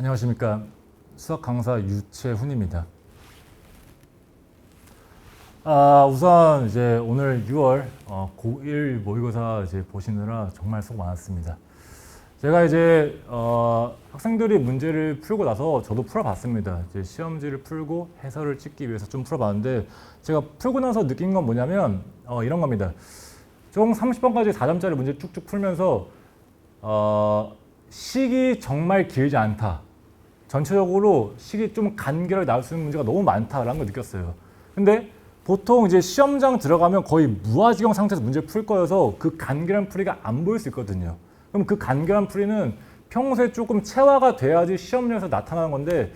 안녕하십니까. 수학 강사 유채훈입니다. 우선 이제 오늘 6월 고1 모의고사 이제 보시느라 정말 수고 많았습니다. 제가 이제 학생들이 문제를 풀고 나서 저도 풀어봤습니다. 이제 시험지를 풀고 해설을 찍기 위해서 좀 풀어봤는데 제가 풀고 나서 느낀 건 뭐냐면 이런 겁니다. 총 30번까지 4점짜리 문제 쭉쭉 풀면서 식이 정말 길지 않다. 전체적으로 식이 좀 간결하게 나올 수 있는 문제가 너무 많다라는 걸 느꼈어요. 근데 보통 이제 시험장 들어가면 거의 무아지경 상태에서 문제를 풀 거여서 그 간결한 풀이가 안 보일 수 있거든요. 그럼 그 간결한 풀이는 평소에 조금 체화가 돼야지 시험장에서 나타나는 건데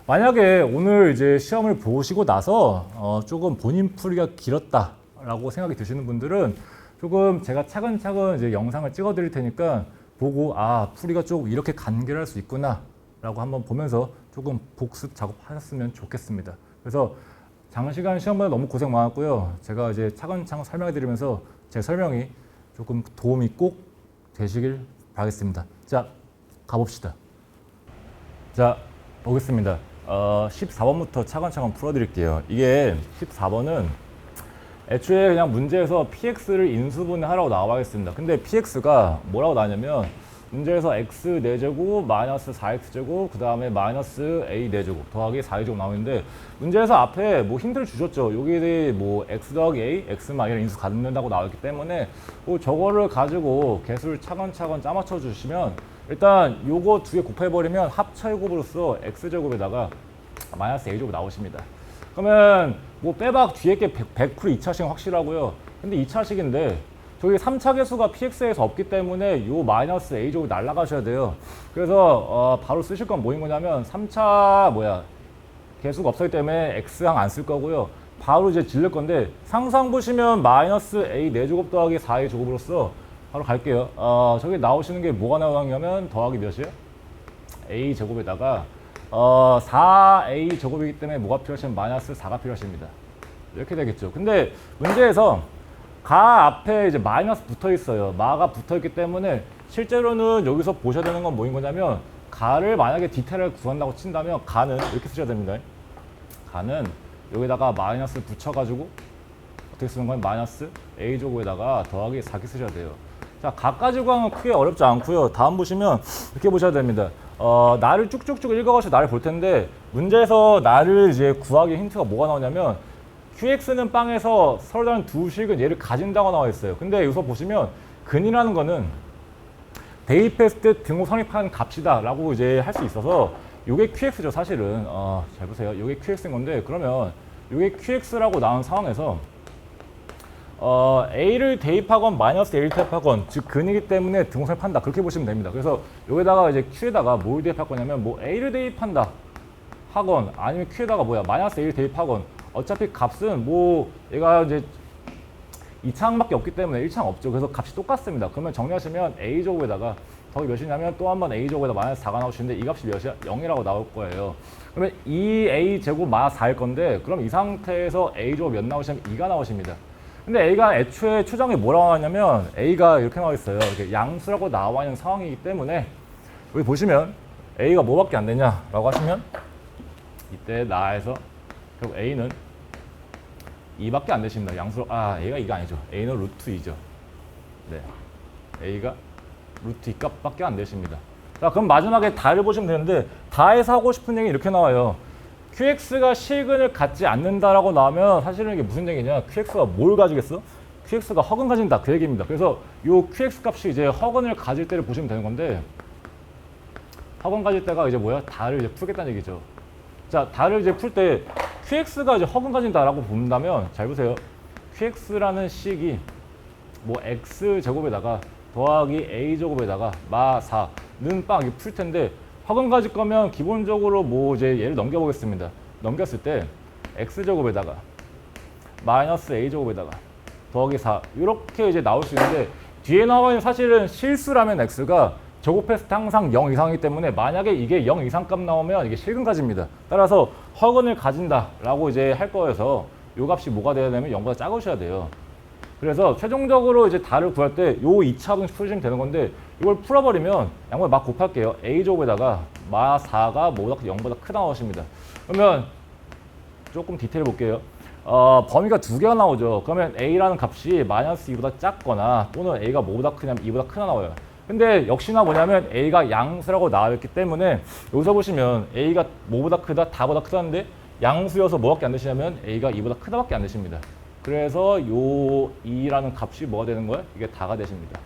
만약에 오늘 이제 시험을 보시고 나서 조금 본인 풀이가 길었다라고 생각이 드시는 분들은 조금 제가 차근차근 이제 영상을 찍어 드릴 테니까 보고 풀이가 조금 이렇게 간결할 수 있구나 라고 한번 보면서 조금 복습 작업하셨으면 좋겠습니다. 그래서 장시간 시험보다 너무 고생 많았고요. 제가 이제 차근차근 설명해 드리면서 제 설명이 조금 도움이 꼭 되시길 바라겠습니다. 자, 가봅시다. 자, 보겠습니다. 14번부터 차근차근 풀어드릴게요. 이게 14번은 애초에 그냥 문제에서 px를 인수분해 하라고 나와 있습니다. 근데 px가 뭐라고 나왔냐면 문제에서 x 4제곱 마이너스 4x제곱 그 다음에 마이너스 a 4제곱 더하기 4a제곱 나오는데 문제에서 앞에 뭐 힌트를 주셨죠. 여기 뭐 x 더하기 a, x만 이런 인수 갖는다고 나왔기 때문에 뭐 저거를 가지고 개수를 차근차근 짜맞춰 주시면 일단 요거 두 개 곱해버리면 합차제곱으로서 x제곱에다가 마이너스 a제곱 나오십니다. 그러면 뭐 빼박 뒤에 게 100% 2차식은 확실하고요. 근데 2차식인데 저기 3차 계수가 px에서 없기 때문에 요 마이너스 a제곱이 날아가셔야 돼요. 그래서 바로 쓰실 건 뭐인 거냐면 3차 계수가 없었기 때문에 x항 안 쓸 거고요. 바로 이제 질릴 건데 상상 보시면 마이너스 a 4제곱 더하기 4a 제곱으로서 바로 갈게요. 저기 나오시는 게 뭐가 나오냐면 더하기 몇이에요? a 제곱에다가 4a 제곱이기 때문에 뭐가 필요하시면 마이너스 4가 필요하십니다. 이렇게 되겠죠. 근데 문제에서 가 앞에 이제 마이너스 붙어 있어요. 마가 붙어 있기 때문에 실제로는 여기서 보셔야 되는 건 뭐인 거냐면 가를 만약에 디테일을 구한다고 친다면 가는 이렇게 쓰셔야 됩니다. 가는 여기다가 마이너스 붙여가지고 어떻게 쓰는 건 마이너스 a 제곱에다가 더하기 4개 쓰셔야 돼요. 자, 가 가지고 하면 크게 어렵지 않고요. 다음 보시면 이렇게 보셔야 됩니다. 나를 쭉쭉쭉 읽어가지고 나를 볼 텐데 문제에서 나를 이제 구하기 힌트가 뭐가 나오냐면 qx는 빵에서 서로 다른 두 식은 얘를 가진다고 나와 있어요. 근데 여기서 보시면 근이라는 거는 대입했을 때 등호 성립한 값이다 라고 이제 할 수 있어서 요게 qx죠 사실은. 잘 보세요. 요게 qx인 건데 그러면 요게 qx라고 나온 상황에서 a를 대입하건 마이너스 a를 대입하건 즉 근이기 때문에 등호 성립한다 그렇게 보시면 됩니다. 그래서 여기다가 이제 q에다가 뭘 대입할 거냐면 뭐 a를 대입한다 하건 아니면 q에다가 마이너스 a를 대입하건 어차피 값은 뭐 얘가 이제 2차항밖에 없기 때문에 1차항 없죠. 그래서 값이 똑같습니다. 그러면 정리하시면 a제곱에다가 더하기 몇이냐면 또 한 번 a제곱에다 마이너스 4가 나오시는데 이 값이 몇이야? 0이라고 나올 거예요. 그러면 2a제곱 마이너스 4일 건데 그럼 이 상태에서 a제곱 몇 나오시면 2가 나오십니다. 근데 a가 애초에 초정에 뭐라고 나왔냐면 a가 이렇게 나와 있어요. 이렇게 양수라고 나와 있는 상황이기 때문에 여기 보시면 a가 뭐밖에 안 되냐라고 하시면 이때 나에서 결국 a는 2밖에 안 되십니다. 양수로 a가 2가 아니죠. a는 루트 2죠. 네, a가 루트 2 값밖에 안 되십니다. 자, 그럼 마지막에 다를 보시면 되는데 다에서 하고 싶은 얘기 이렇게 나와요. qx가 실근을 갖지 않는다라고 나오면 사실은 이게 무슨 얘기냐? qx가 뭘 가지겠어? qx가 허근 가진다 그 얘기입니다. 그래서 요 qx 값이 이제 허근을 가질 때를 보시면 되는 건데 허근 가질 때가 이제 다를 이제 풀겠다는 얘기죠. 자, 다를 이제 풀 때 qx가 이제 허근 가진다라고 본다면 잘 보세요. qx라는 식이 뭐 x 제곱에다가 더하기 a 제곱에다가 마 4는 빵 이렇게 풀 텐데 허근 가질 거면 기본적으로 뭐 이제 얘를 넘겨보겠습니다. 넘겼을 때 x 제곱에다가 마이너스 a 제곱에다가 더하기 4 이렇게 이제 나올 수 있는데 뒤에 나와 있는 사실은 실수라면 x가 제곱했을 때 항상 0 이상이기 때문에 만약에 이게 0 이상 값 나오면 이게 실근 가집니다. 따라서 허근을 가진다라고 이제 할 거여서 요 값이 뭐가 돼야 되면 0보다 작으셔야 돼요. 그래서 최종적으로 이제 다를 구할 때 요 2차분 풀으시면 되는 건데 이걸 풀어버리면 양말 막 곱할게요. a제곱에다가 마 4가 뭐보다 0보다 크다 나오십니다. 그러면 조금 디테일 볼게요. 범위가 두 개가 나오죠. 그러면 a라는 값이 마이너스 2보다 작거나 또는 a가 뭐보다 크냐면 2보다 크다 나와요. 근데 역시나 뭐냐면 a가 양수라고 나와 있기 때문에 여기서 보시면 a가 뭐보다 크다, 다보다 크다는데 양수여서 뭐밖에 안 되시냐면 a가 2보다 크다밖에 안 되십니다. 그래서 요 2라는 값이 뭐가 되는 거예요? 이게 다가 되십니다.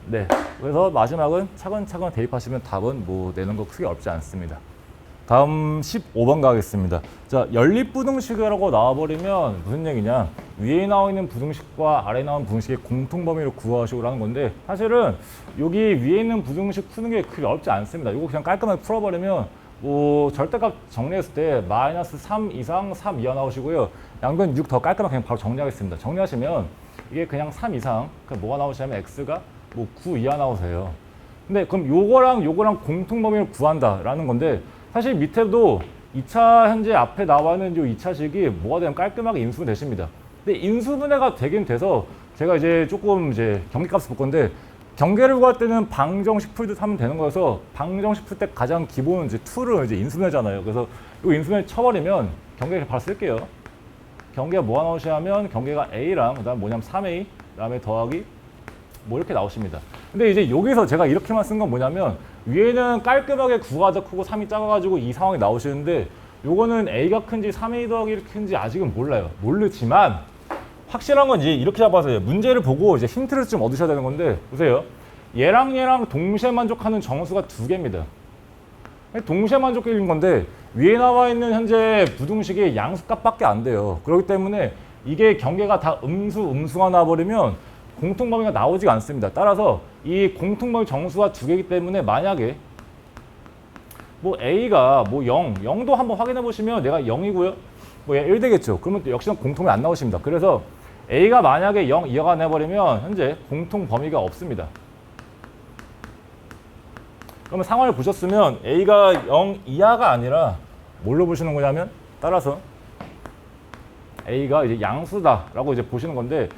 네. 그래서 마지막은 차근차근 대입하시면 답은 뭐 내는 거 크게 어렵지 않습니다. 다음 15번 가겠습니다. 자, 연립부등식이라고 나와버리면 무슨 얘기냐? 위에 나와 있는 부등식과 아래에 나온 부등식의 공통 범위를 구하시오라는 건데 사실은 여기 위에 있는 부등식 푸는 게 크게 어렵지 않습니다. 이거 그냥 깔끔하게 풀어버리면 뭐 절대값 정리했을 때 마이너스 3 이상 3 이하 나오시고요. 양변 6 더 깔끔하게 그냥 바로 정리하겠습니다. 정리하시면 이게 그냥 3 이상 그럼 뭐가 나오시냐면 x가 뭐 9 이하 나오세요. 근데 그럼 요거랑 공통 범위를 구한다라는 건데 사실 밑에도 2차 현재 앞에 나와 있는 요 2차식이 뭐가 되면 깔끔하게 인수분 되십니다. 근데 인수분해가 되긴 돼서 제가 이제 조금 이제 경계값을 볼 건데 경계를 구할 때는 방정식 풀듯 하면 되는 거여서 방정식 풀 때 가장 기본은 이제 2를 이제 인수분해잖아요. 그래서 이 인수분해 쳐버리면 경계 바로 쓸게요. 경계가 뭐가 나오시냐면 경계가 a랑 그다음 뭐냐면 3a 그다음에 더하기 뭐 이렇게 나오십니다. 근데 이제 여기서 제가 이렇게만 쓴 건 뭐냐면 위에는 깔끔하게 9가 더 크고 3이 작아가지고 이 상황이 나오시는데 요거는 a가 큰지 3a 더하기 이렇게 큰지 아직은 몰라요. 모르지만 확실한 건 이제 이렇게 잡아서 문제를 보고 이제 힌트를 좀 얻으셔야 되는 건데 보세요. 얘랑 동시에 만족하는 정수가 두 개입니다. 동시에 만족인 건데 위에 나와 있는 현재 부등식이 양수값밖에 안 돼요. 그렇기 때문에 이게 경계가 다 음수가 나와버리면 공통범위가 나오지가 않습니다. 따라서 이 공통범위 정수가 두 개이기 때문에 만약에 뭐 a가 뭐 0도 한번 확인해 보시면 얘가 0이고요. 뭐 얘 1 되겠죠. 그러면 또 역시나 공통이 안 나오십니다. 그래서 a가 만약에 0 이하가 내버리면 현재 공통범위가 없습니다. 그러면 상황을 보셨으면 a가 0 이하가 아니라 뭘로 보시는 거냐면 따라서 a가 이제 양수다라고 이제 보시는 건데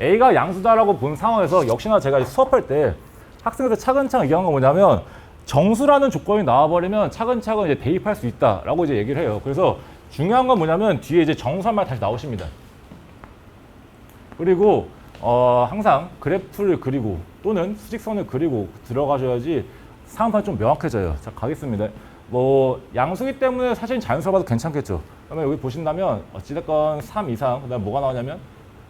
a가 양수다라고 본 상황에서 역시나 제가 수업할 때 학생들 차근차근 얘기한 건 뭐냐면 정수라는 조건이 나와버리면 차근차근 이제 대입할 수 있다라고 이제 얘기를 해요. 그래서 중요한 건 뭐냐면 뒤에 이제 정수 한 말 다시 나오십니다. 그리고 항상 그래프를 그리고 또는 수직선을 그리고 들어가셔야지 상황판이 좀 명확해져요. 자, 가겠습니다. 뭐 양수기 때문에 사실 자연수로 봐도 괜찮겠죠. 그러면 여기 보신다면 어찌됐건 3 이상 그다음에 뭐가 나오냐면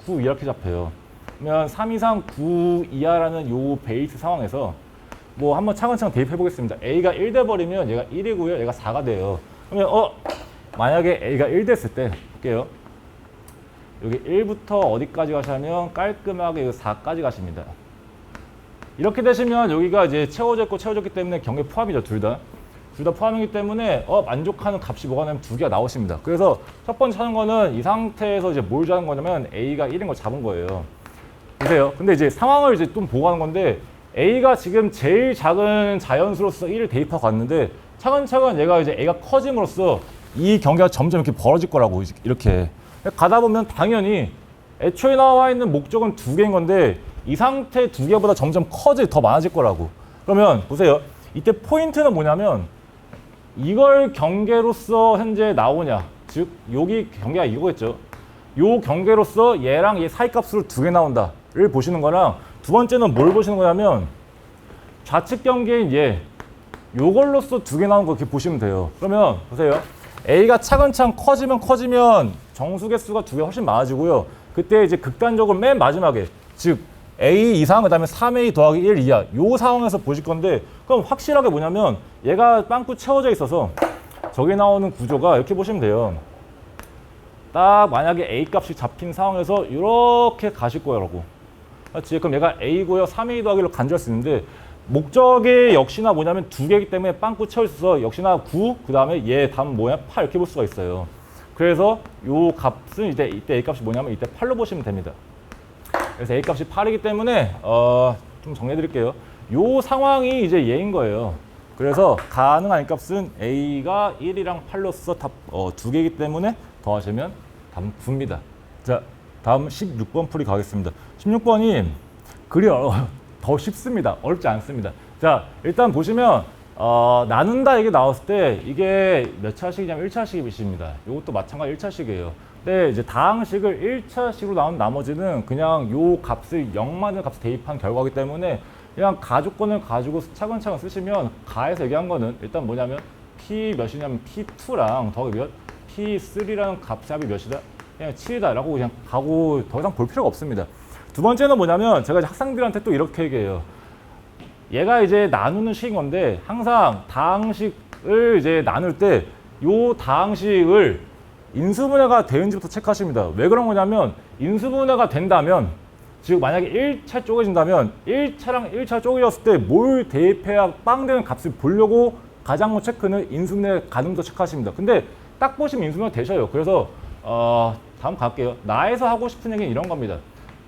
9 이렇게 잡혀요. 그러면 3 이상 9 이하라는 요 베이스 상황에서 뭐 한번 차근차근 대입해 보겠습니다. a가 1 돼버리면 얘가 1이고요. 얘가 4가 돼요. 그러면 만약에 a가 1 됐을 때 볼게요. 여기 1부터 어디까지 가시냐면 깔끔하게 4까지 가십니다. 이렇게 되시면 여기가 이제 채워졌기 때문에 경계 포함이죠. 둘 다 포함이기 때문에 만족하는 값이 뭐가 나면 두 개가 나오십니다. 그래서 첫 번째 찾은 거는 이 상태에서 이제 뭘 잡은 거냐면 a가 1인 걸 잡은 거예요. 보세요. 근데 이제 상황을 이제 좀 보고 가는 건데 a가 지금 제일 작은 자연수로서 1을 대입하고 갔는데 차근차근 얘가 이제 a가 커짐으로써 이 경계가 점점 이렇게 벌어질 거라고 이렇게 가다 보면 당연히 애초에 나와 있는 목적은 두 개인 건데 이 상태 두 개보다 점점 더 많아질 거라고. 그러면 보세요. 이때 포인트는 뭐냐면 이걸 경계로서 현재 나오냐. 즉 여기 경계가 이거겠죠. 요 경계로서 얘랑 얘 사이값으로 두 개 나온다를 보시는 거랑 두 번째는 뭘 보시는 거냐면 좌측 경계인 얘 요걸로서 두 개 나온 거 이렇게 보시면 돼요. 그러면 보세요. a가 차근차근 커지면 정수 개수가 두 개 훨씬 많아지고요. 그때 이제 극단적으로 맨 마지막에 즉 a 이상 그다음에 3a 더하기 1 이하 요 상황에서 보실 건데 그럼 확실하게 뭐냐면 얘가 빵꾸 채워져 있어서 저기 나오는 구조가 이렇게 보시면 돼요. 딱 만약에 a 값이 잡힌 상황에서 이렇게 가실 거라고. 맞지? 그럼 얘가 a고요. 3a 더하기로 간주할 수 있는데 목적이 역시나 뭐냐면 두 개이기 때문에 빵꾸 채워 있어서 역시나 9 그다음에 얘 다음 뭐야? 8 이렇게 볼 수가 있어요. 그래서 요 값은 이때 a 값이 뭐냐면 이때 8로 보시면 됩니다. 그래서 a 값이 8이기 때문에 좀 정리해 드릴게요. 요 상황이 이제 얘인 거예요. 그래서 가능한 a 값은 a가 1이랑 8로서 두 개이기 때문에 더하시면 답은 9입니다. 자, 다음 16번 풀이 가겠습니다. 16번이 글이 더 쉽습니다. 어렵지 않습니다. 자, 일단 보시면 나눈다 이게 나왔을 때 이게 몇 차식이냐면 1차식입니다. 이것도 마찬가지 1차식이에요. 근데 이제 다항식을 1차식으로 나온 나머지는 그냥 요 값을 0만을 값을 대입한 결과이기 때문에 그냥 가조건을 가지고 차근차근 쓰시면 가에서 얘기한 거는 일단 뭐냐면 P 몇이냐면 P2랑 더하기 몇? P3라는 값의 합이 몇이다? 그냥 7이다 라고 그냥 가고 더 이상 볼 필요가 없습니다. 두 번째는 뭐냐면 제가 이제 학생들한테 또 이렇게 얘기해요. 얘가 이제 나누는 식인 건데 항상 다항식을 이제 나눌 때 요 다항식을 인수분해가 되는지부터 체크하십니다. 왜 그런 거냐면 인수분해가 된다면 즉 만약에 1차 쪼개진다면 1차랑 1차 쪼개졌을 때 뭘 대입해야 빵 되는 값을 보려고 가장 먼저 체크는 인수분해 가능도 체크하십니다. 근데 딱 보시면 인수분해 되셔요. 그래서 다음 갈게요. 나에서 하고 싶은 얘기는 이런 겁니다.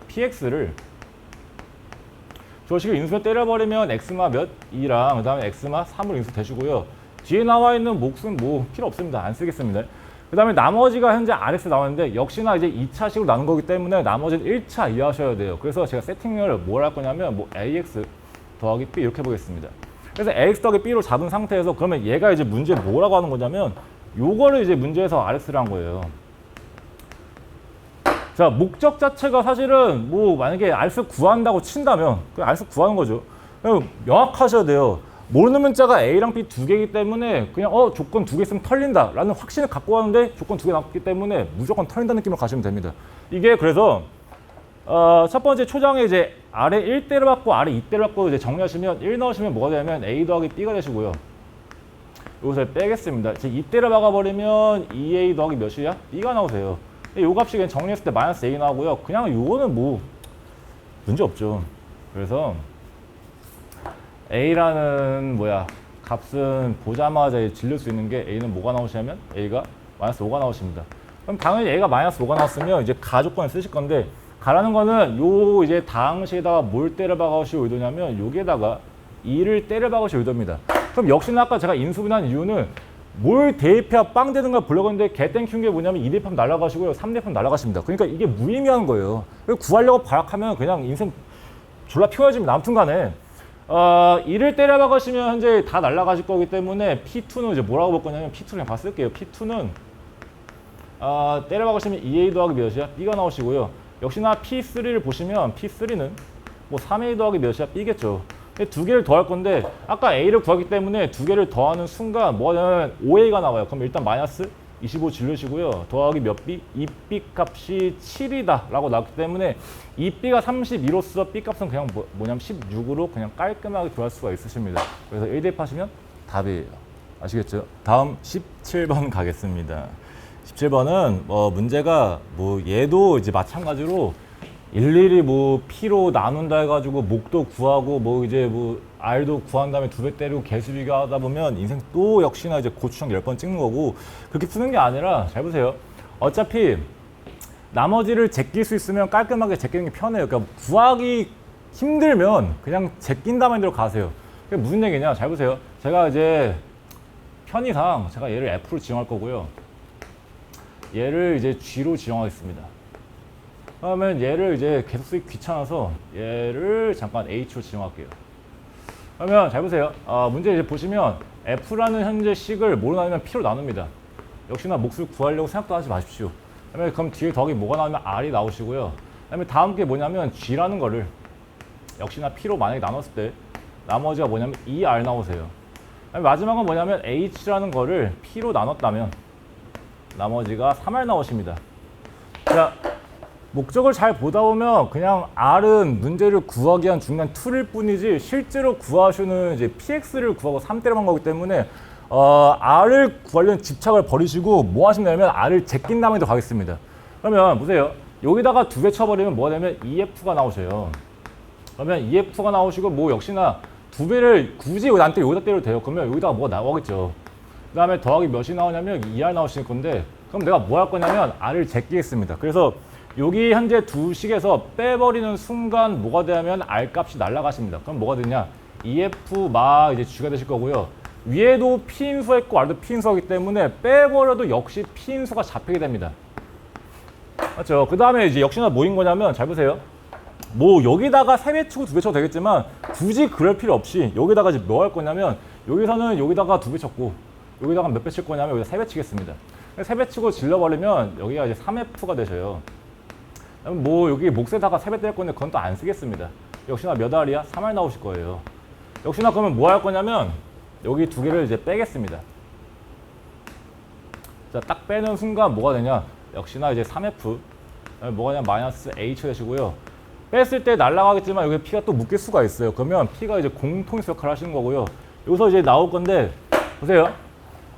px를 저 식을 인수분해 때려버리면 x마 몇? 2랑 그 다음에 x마 3으로 인수 되시고요. 뒤에 나와 있는 몫은 뭐 필요 없습니다. 안 쓰겠습니다. 그 다음에 나머지가 현재 RX 나왔는데 역시나 이제 2차식으로 나눈 거기 때문에 나머지는 1차 이해하셔야 돼요. 그래서 제가 세팅을 뭘 할 거냐면 뭐 AX 더하기 B 이렇게 해보겠습니다. 그래서 AX 더하기 B로 잡은 상태에서 그러면 얘가 이제 문제 뭐라고 하는 거냐면 요거를 이제 문제에서 RX를 한 거예요. 자, 목적 자체가 사실은 뭐 만약에 RX 구한다고 친다면 그냥 RX 구하는 거죠. 그냥 명확하셔야 돼요. 모르는 문자가 A랑 B 두 개이기 때문에 그냥 조건 두 개 있으면 털린다 라는 확신을 갖고 가는데 조건 두 개 남기 때문에 무조건 털린다는 느낌으로 가시면 됩니다. 이게 그래서 첫 번째 초장에 이제 아래 1대를 받고 아래 2대를 받고 이제 정리하시면 1 넣으시면 뭐가 되냐면 A 더하기 B가 되시고요. 여기서 빼겠습니다. 즉 2대를 박아버리면 2A 더하기 몇이야? B가 나오세요. 요 값이 그냥 정리했을 때 마이너스 A 나오고요. 그냥 요거는 뭐 문제 없죠. 그래서 A라는 값은 보자마자 질릴 수 있는 게 A는 뭐가 나오시냐면 A가 마이너스 5가 나오십니다. 그럼 당연히 A가 마이너스 5가 나왔으면 이제 가조건을 쓰실 건데 가라는 거는 요 이제 다항식에다가 뭘 때려 박으실 의도냐면 여기에다가 2를 때려 박으실 의도입니다. 그럼 역시나 아까 제가 인수분해한 이유는 뭘 대입해야 빵 되는 걸 보려고 했는데 개 땡큐인 게 뭐냐면 2 대입하면 날아가시고요. 3 대입하면 날아가십니다. 그러니까 이게 무의미한 거예요. 구하려고 발악하면 그냥 인생 졸라 피곤해집니다. 아무튼 간에 2를 때려 박으시면 현재 다 날아가실 거기 때문에 P2는 이제 뭐라고 볼 거냐면 P2 그냥 다 쓸게요. P2는 때려 박으시면 2A 더하기 몇이야? B가 나오시고요. 역시나 P3를 보시면 P3는 뭐 3A 더하기 몇이야? B겠죠. 두 개를 더할 건데 아까 A를 구하기 때문에 두 개를 더하는 순간 뭐가 되냐면 5A가 나와요. 그럼 일단 마이너스 25 질르시고요. 더하기 몇 B? 2B 값이 7이다 라고 나왔기 때문에 2B가 32로서 B 값은 그냥 뭐냐면 16으로 그냥 깔끔하게 구할 수가 있으십니다. 그래서 1 대입하시면 답이에요. 아시겠죠? 다음 17번 가겠습니다. 17번은 문제가 얘도 이제 마찬가지로 일일이 P로 나눈다 해가지고 목도 구하고 이제 R도 구한 다음에 두 배 때리고 개수 비교하다 보면 인생 또 역시나 이제 고추장 10번 찍는 거고 그렇게 푸는 게 아니라 잘 보세요. 어차피 나머지를 제낄 수 있으면 깔끔하게 제끼는 게 편해요. 그러니까 구하기 힘들면 그냥 제낀다 마인드로 가세요. 그게 무슨 얘기냐? 잘 보세요. 제가 이제 편의상 제가 얘를 F로 지정할 거고요. 얘를 이제 G로 지정하겠습니다. 그러면 얘를 이제 계속 쓰기 귀찮아서 얘를 잠깐 H로 지정할게요. 그러면 잘 보세요. 문제 이제 보시면 F라는 현재 식을 뭐로 나누면 P로 나눕니다. 역시나 몫을 구하려고 생각도 하지 마십시오. 그럼 뒤에 더하기 뭐가 나오면 R이 나오시고요. 그다음에 다음 게 뭐냐면 G라는 거를 역시나 P로 만약에 나눴을 때 나머지가 뭐냐면 2R 나오세요. 마지막은 뭐냐면 H라는 거를 P로 나눴다면 나머지가 3R 나오십니다. 자, 목적을 잘 보다 보면 그냥 R은 문제를 구하기 위한 중간 툴일 뿐이지 실제로 구하시는 이제 PX를 구하고 3대로 한 거기 때문에 R을 구하려는 집착을 버리시고 뭐 하시냐면 R을 제낀 다음에 더 가겠습니다. 그러면 보세요. 여기다가 두 배 쳐버리면 뭐가 되면 EF가 나오셔요. 그러면 EF가 나오시고 역시나 두 배를 굳이 나한테 여기다 때려도 돼요. 그러면 여기다가 뭐가 나오겠죠. 그 다음에 더하기 몇이 나오냐면 2R 나오실 건데 그럼 내가 뭐 할 거냐면 R을 제끼겠습니다. 그래서 여기 현재 두 식에서 빼버리는 순간 뭐가 되냐면 R 값이 날아가십니다. 그럼 뭐가 되냐? EF 마 이제 G가 되실 거고요. 위에도 P인수가 있고 R도 P인수이기 때문에 빼버려도 역시 P인수가 잡히게 됩니다. 맞죠? 그 다음에 이제 역시나 뭐인 거냐면 잘 보세요. 뭐 여기다가 3배 치고 2배 쳐도 되겠지만 굳이 그럴 필요 없이 여기다가 이제 뭐 할 거냐면 여기서는 여기다가 2배 쳤고 여기다가 몇 배 칠 거냐면 여기다 3배 치겠습니다. 3배 치고 질러버리면 여기가 이제 3F가 되셔요. 뭐 여기 몫에다가 3배 뗄 건데 그건 또 안 쓰겠습니다. 역시나 몇 알이야? 3알 나오실 거예요. 역시나 그러면 뭐 할 거냐면 여기 2개를 이제 빼겠습니다. 자, 딱 빼는 순간 뭐가 되냐? 역시나 이제 3F 뭐가 되냐? 마이너스 H 되시고요. 뺐을 때 날아가겠지만 여기 P가 또 묶일 수가 있어요. 그러면 P가 이제 공통수 역할을 하시는 거고요. 여기서 이제 나올 건데 보세요.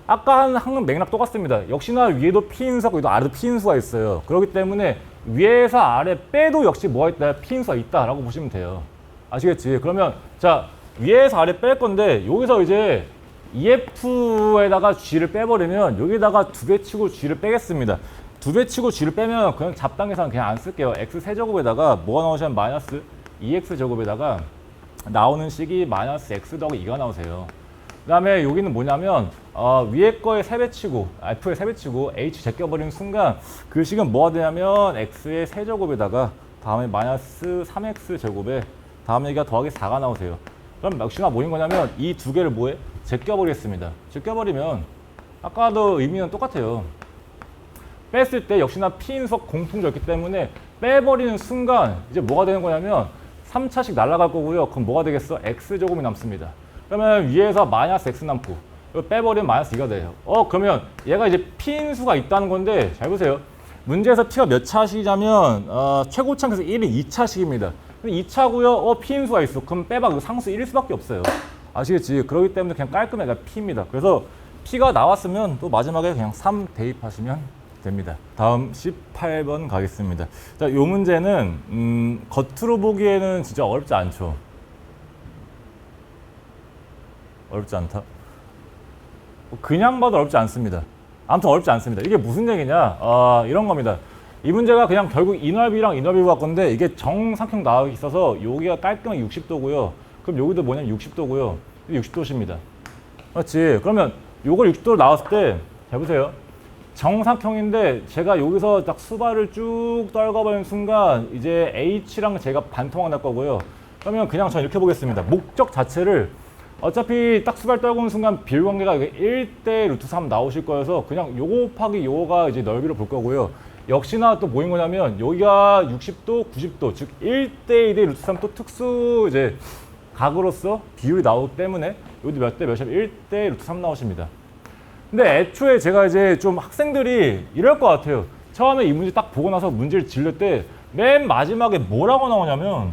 아까 한 맥락 똑같습니다. 역시나 위에도 P인수가 여기도 아래도 P인수가 있어요. 그렇기 때문에 위에서 아래 빼도 역시 뭐가 있다? P인수가 있다라고 보시면 돼요. 아시겠지? 그러면 자 위에서 아래 뺄 건데 여기서 이제 EF에다가 G를 빼버리면 여기다가 2배 치고 G를 빼겠습니다. 2배 치고 G를 빼면 그냥 잡담계산 그냥 안 쓸게요. X 세제곱에다가 뭐가 나오시면 마이너스 2X 제곱에다가 나오는 식이 마이너스 X 더하기 2가 나오세요. 그 다음에 여기는 뭐냐면 위에 거에 3배 치고 F에 3배 치고 H 제껴버리는 순간 그 식은 뭐가 되냐면 X의 세제곱에다가 다음에 마이너스 3X 제곱에 다음 얘기가 더하기 4가 나오세요. 그럼 역시나 뭐인 거냐면 이 2개를 뭐해? 제껴버리겠습니다. 제껴버리면 아까도 의미는 똑같아요. 뺐을 때 역시나 P인수가 공통적이기 때문에 빼버리는 순간 이제 뭐가 되는 거냐면 3차씩 날아갈 거고요. 그럼 뭐가 되겠어? X제곱이 남습니다. 그러면 위에서 마이너스 X 남고 빼버리면 마이너스 2가 돼요. 그러면 얘가 이제 P인수가 있다는 건데 잘 보세요. 문제에서 P가 몇 차식이냐면 최고차에서 1이 2차식입니다. 2차고요. P인수가 있어. 그럼 빼봐. 상수 1일 수밖에 없어요. 아시겠지? 그렇기 때문에 그냥 깔끔하게 P입니다. 그래서 P가 나왔으면 또 마지막에 그냥 3 대입하시면 됩니다. 다음 18번 가겠습니다. 자, 이 문제는 겉으로 보기에는 진짜 어렵지 않죠. 어렵지 않다. 그냥 봐도 어렵지 않습니다. 아무튼 어렵지 않습니다. 이게 무슨 얘기냐? 이런 겁니다. 이 문제가 그냥 결국 인월비랑 인월비 갈 건데 이게 정삼각형 나와 있어서 여기가 깔끔하게 60도고요. 그럼 여기도 뭐냐면 60도고요. 60도십니다. 그렇지. 그러면 요걸 60도로 나왔을 때 잘 보세요. 정삼각형인데 제가 여기서 딱 수발을 쭉 떨궈버리는 순간 이제 H랑 제가 반토막 날 거고요. 그러면 그냥 전 이렇게 보겠습니다. 목적 자체를 어차피 딱 수발 떨구는 순간 비율관계가 1대 루트 3 나오실 거여서 그냥 요거 곱하기 요거가 이제 넓이를 볼 거고요. 역시나 또 뭐인 거냐면 여기가 60도, 90도, 즉 1대 2대 루트 3 또 특수 이제 각으로서 비율이 나오기 때문에 여기 몇 대 몇이면 1대 루트 3 나오십니다. 근데 애초에 제가 이제 좀 학생들이 이럴 것 같아요. 처음에 이 문제 딱 보고 나서 문제를 질릴 때 맨 마지막에 뭐라고 나오냐면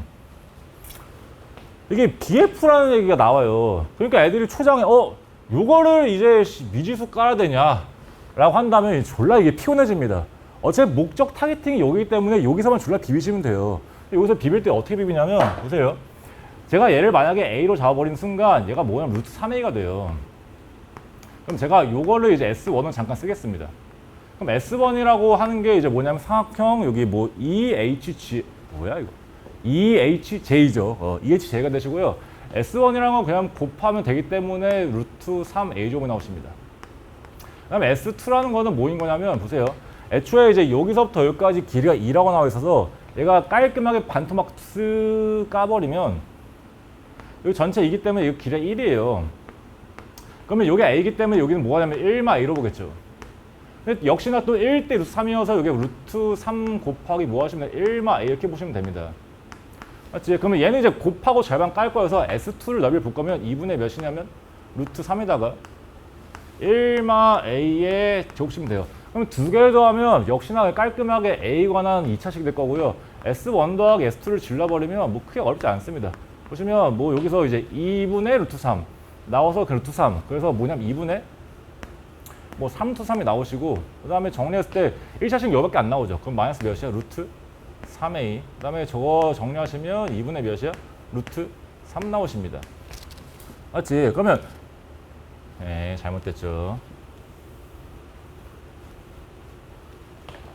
이게 BF라는 얘기가 나와요. 그러니까 애들이 초장에 요거를 이제 미지수 깔아야 되냐 라고 한다면 졸라 이게 피곤해집니다. 어차피 목적 타겟팅이 여기기 때문에 여기서만 졸라 비비시면 돼요. 여기서 비빌 때 어떻게 비비냐면 보세요. 제가 얘를 만약에 A로 잡아버린 순간 얘가 뭐냐면 루트 3A가 돼요. 그럼 제가 요거를 이제 S1은 잠깐 쓰겠습니다. 그럼 S1이라고 하는 게 이제 뭐냐면 삼각형 여기 뭐 EHG 뭐야 이거? EHJ죠. EHJ가 되시고요. S1이라는 건 그냥 곱하면 되기 때문에 루트 3A제곱이 나오십니다. 그 다음에 S2라는 거는 뭐인 거냐면 보세요. 애초에 이제 여기서부터 여기까지 길이가 2라고 나와 있어서 얘가 깔끔하게 반토막 쓱 까버리면 여기 전체 2기 때문에 여기 길이가 1이에요. 그러면 여기 A이기 때문에 여기는 뭐가 되냐면 1마 A로 보겠죠. 근데 역시나 또 1대 루트 3이어서 여기 루트 3 곱하기 뭐 하시면 1마 A 이렇게 보시면 됩니다. 맞지? 그러면 얘는 이제 곱하고 절반 깔 거여서 S2를 넓이를 볼 거면 2분의 몇이냐면 루트 3에다가 1마 A에 제곱시면 돼요. 그럼 두 개를 더하면 역시나 깔끔하게 A 관한 2차식이 될 거고요. S1 더하기 S2를 질러버리면 뭐 크게 어렵지 않습니다. 보시면 뭐 여기서 이제 2분의 루트 3 나와서 그 루트 3 그래서 뭐냐면 2분의 뭐 3 루트 3이 나오시고 그 다음에 정리했을 때 1차식 여기밖에 안 나오죠. 그럼 마이너스 몇이야? 루트 3A 그 다음에 저거 정리하시면 2분의 몇이야? 루트 3 나오십니다. 맞지? 그러면 잘못됐죠.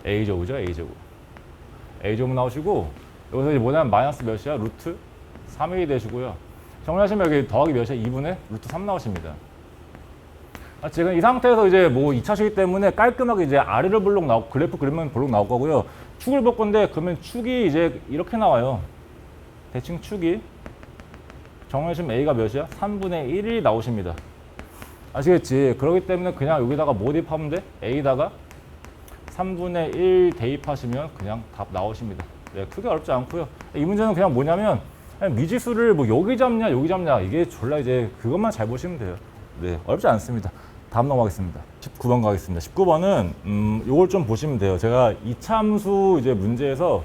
A제곱이죠. A제곱 A제곱 나오시고 여기서 이제 뭐냐면 마이너스 몇이야? 루트 3A 되시고요. 정리하시면 여기 더하기 몇이야? 2분의 루트 3 나오십니다. 지금 이 상태에서 이제 뭐 2차식이기 때문에 깔끔하게 이제 아래를 볼록 나오고 그래프 그리면 볼록 나올 거고요. 축을 볼 건데 그러면 축이 이제 이렇게 나와요. 대칭 축이 정해주면 A가 몇이야? 3분의 1이 나오십니다. 아시겠지? 그렇기 때문에 그냥 여기다가 뭐 대입하면 돼? A다가 3분의 1 대입하시면 그냥 답 나오십니다. 네, 크게 어렵지 않고요. 이 문제는 그냥 뭐냐면 그냥 미지수를 뭐 여기 잡냐 여기 잡냐 이게 졸라 이제 그것만 잘 보시면 돼요. 네, 어렵지 않습니다. 다음 넘어가겠습니다. 19번 가겠습니다. 19번은 요걸 좀 보시면 돼요. 제가 이차함수 이제 문제에서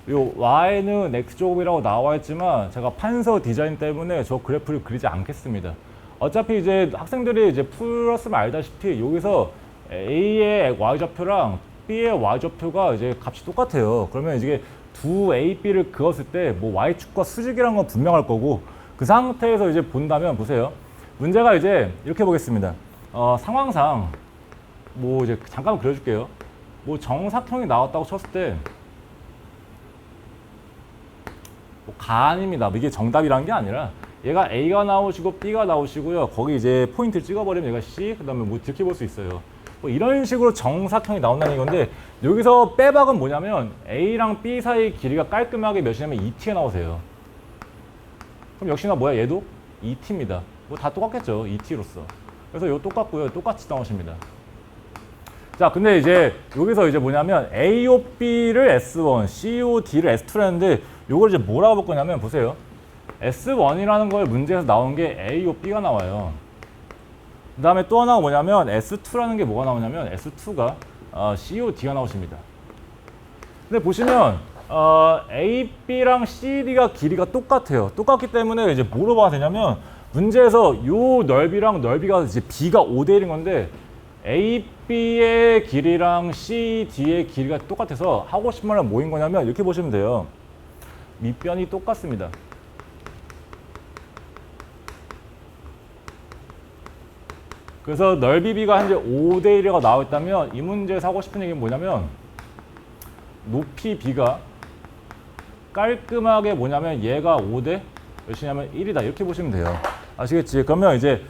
요 y는 x제곱이라고 나와 있지만 제가 판서 디자인 때문에 저 그래프를 그리지 않겠습니다. 어차피 이제 학생들이 이제 풀었으면 알다시피 여기서 a의 y좌표랑 b의 y좌표가 이제 값이 똑같아요. 그러면 이게 두 a, b를 그었을 때 뭐 y축과 수직이라는 건 분명할 거고 그 상태에서 이제 본다면 보세요. 문제가 이제 이렇게 보겠습니다. 상황상 뭐 이제 잠깐 그려줄게요. 뭐 정사형이 나왔다고 쳤을 때 뭐 가안입니다. 이게 정답이라는 게 아니라 얘가 A가 나오시고 B가 나오시고요. 거기 이제 포인트를 찍어버리면 얘가 C, 그 다음에 뭐 이렇게 볼 수 있어요. 뭐 이런 식으로 정사형이 나온다는 건데 여기서 빼박은 뭐냐면 A랑 B 사이 길이가 깔끔하게 몇이냐면 2t가 나오세요. 그럼 역시나 뭐야? 얘도 2t입니다. 뭐 다 똑같겠죠. 2t로서. 그래서 이거 똑같고요. 똑같이 나오십니다. 자, 근데 이제 여기서 이제 뭐냐면 AOB를 S1, COD를 S2를 했는데 이걸 이제 뭐라고 볼 거냐면 보세요. S1이라는 걸 문제에서 나온 게 AOB가 나와요. 그 다음에 또 하나가 뭐냐면 S2라는 게 뭐가 나오냐면 S2가 COD가 나오십니다. 근데 보시면 AB랑 CD가 길이가 똑같아요. 똑같기 때문에 이제 뭐로 봐야 되냐면 문제에서 요 넓이랑 넓이가 이제 B가 5대 1인 건데 AB의 길이랑 CD의 길이가 똑같아서 하고 싶은 말은 뭐인 거냐면 이렇게 보시면 돼요. 밑변이 똑같습니다. 그래서 넓이 B가 현재 5대 1이라고 나와 있다면 이 문제에서 하고 싶은 얘기는 뭐냐면 높이 B가 깔끔하게 뭐냐면 얘가 5대 몇이냐면 1이다 이렇게 보시면 돼요. 아시겠지? 그러면 이제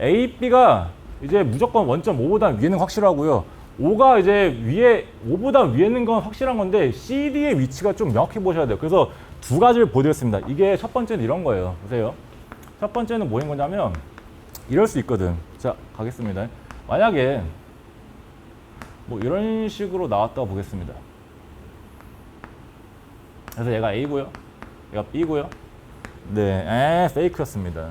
A, B가 이제 무조건 원점 5보다 위에는 확실하고요. 5가 이제 위에 5보다 위에 있는 건 확실한 건데 CD의 위치가 좀 명확히 보셔야 돼요. 그래서 두 가지를 보여드렸습니다. 이게 첫 번째는 이런 거예요. 보세요. 첫 번째는 뭐인 거냐면 이럴 수 있거든. 자, 가겠습니다. 만약에 뭐 이런 식으로 나왔다고 보겠습니다. 그래서 얘가 A고요. 얘가 B고요. 네, 페이크였습니다.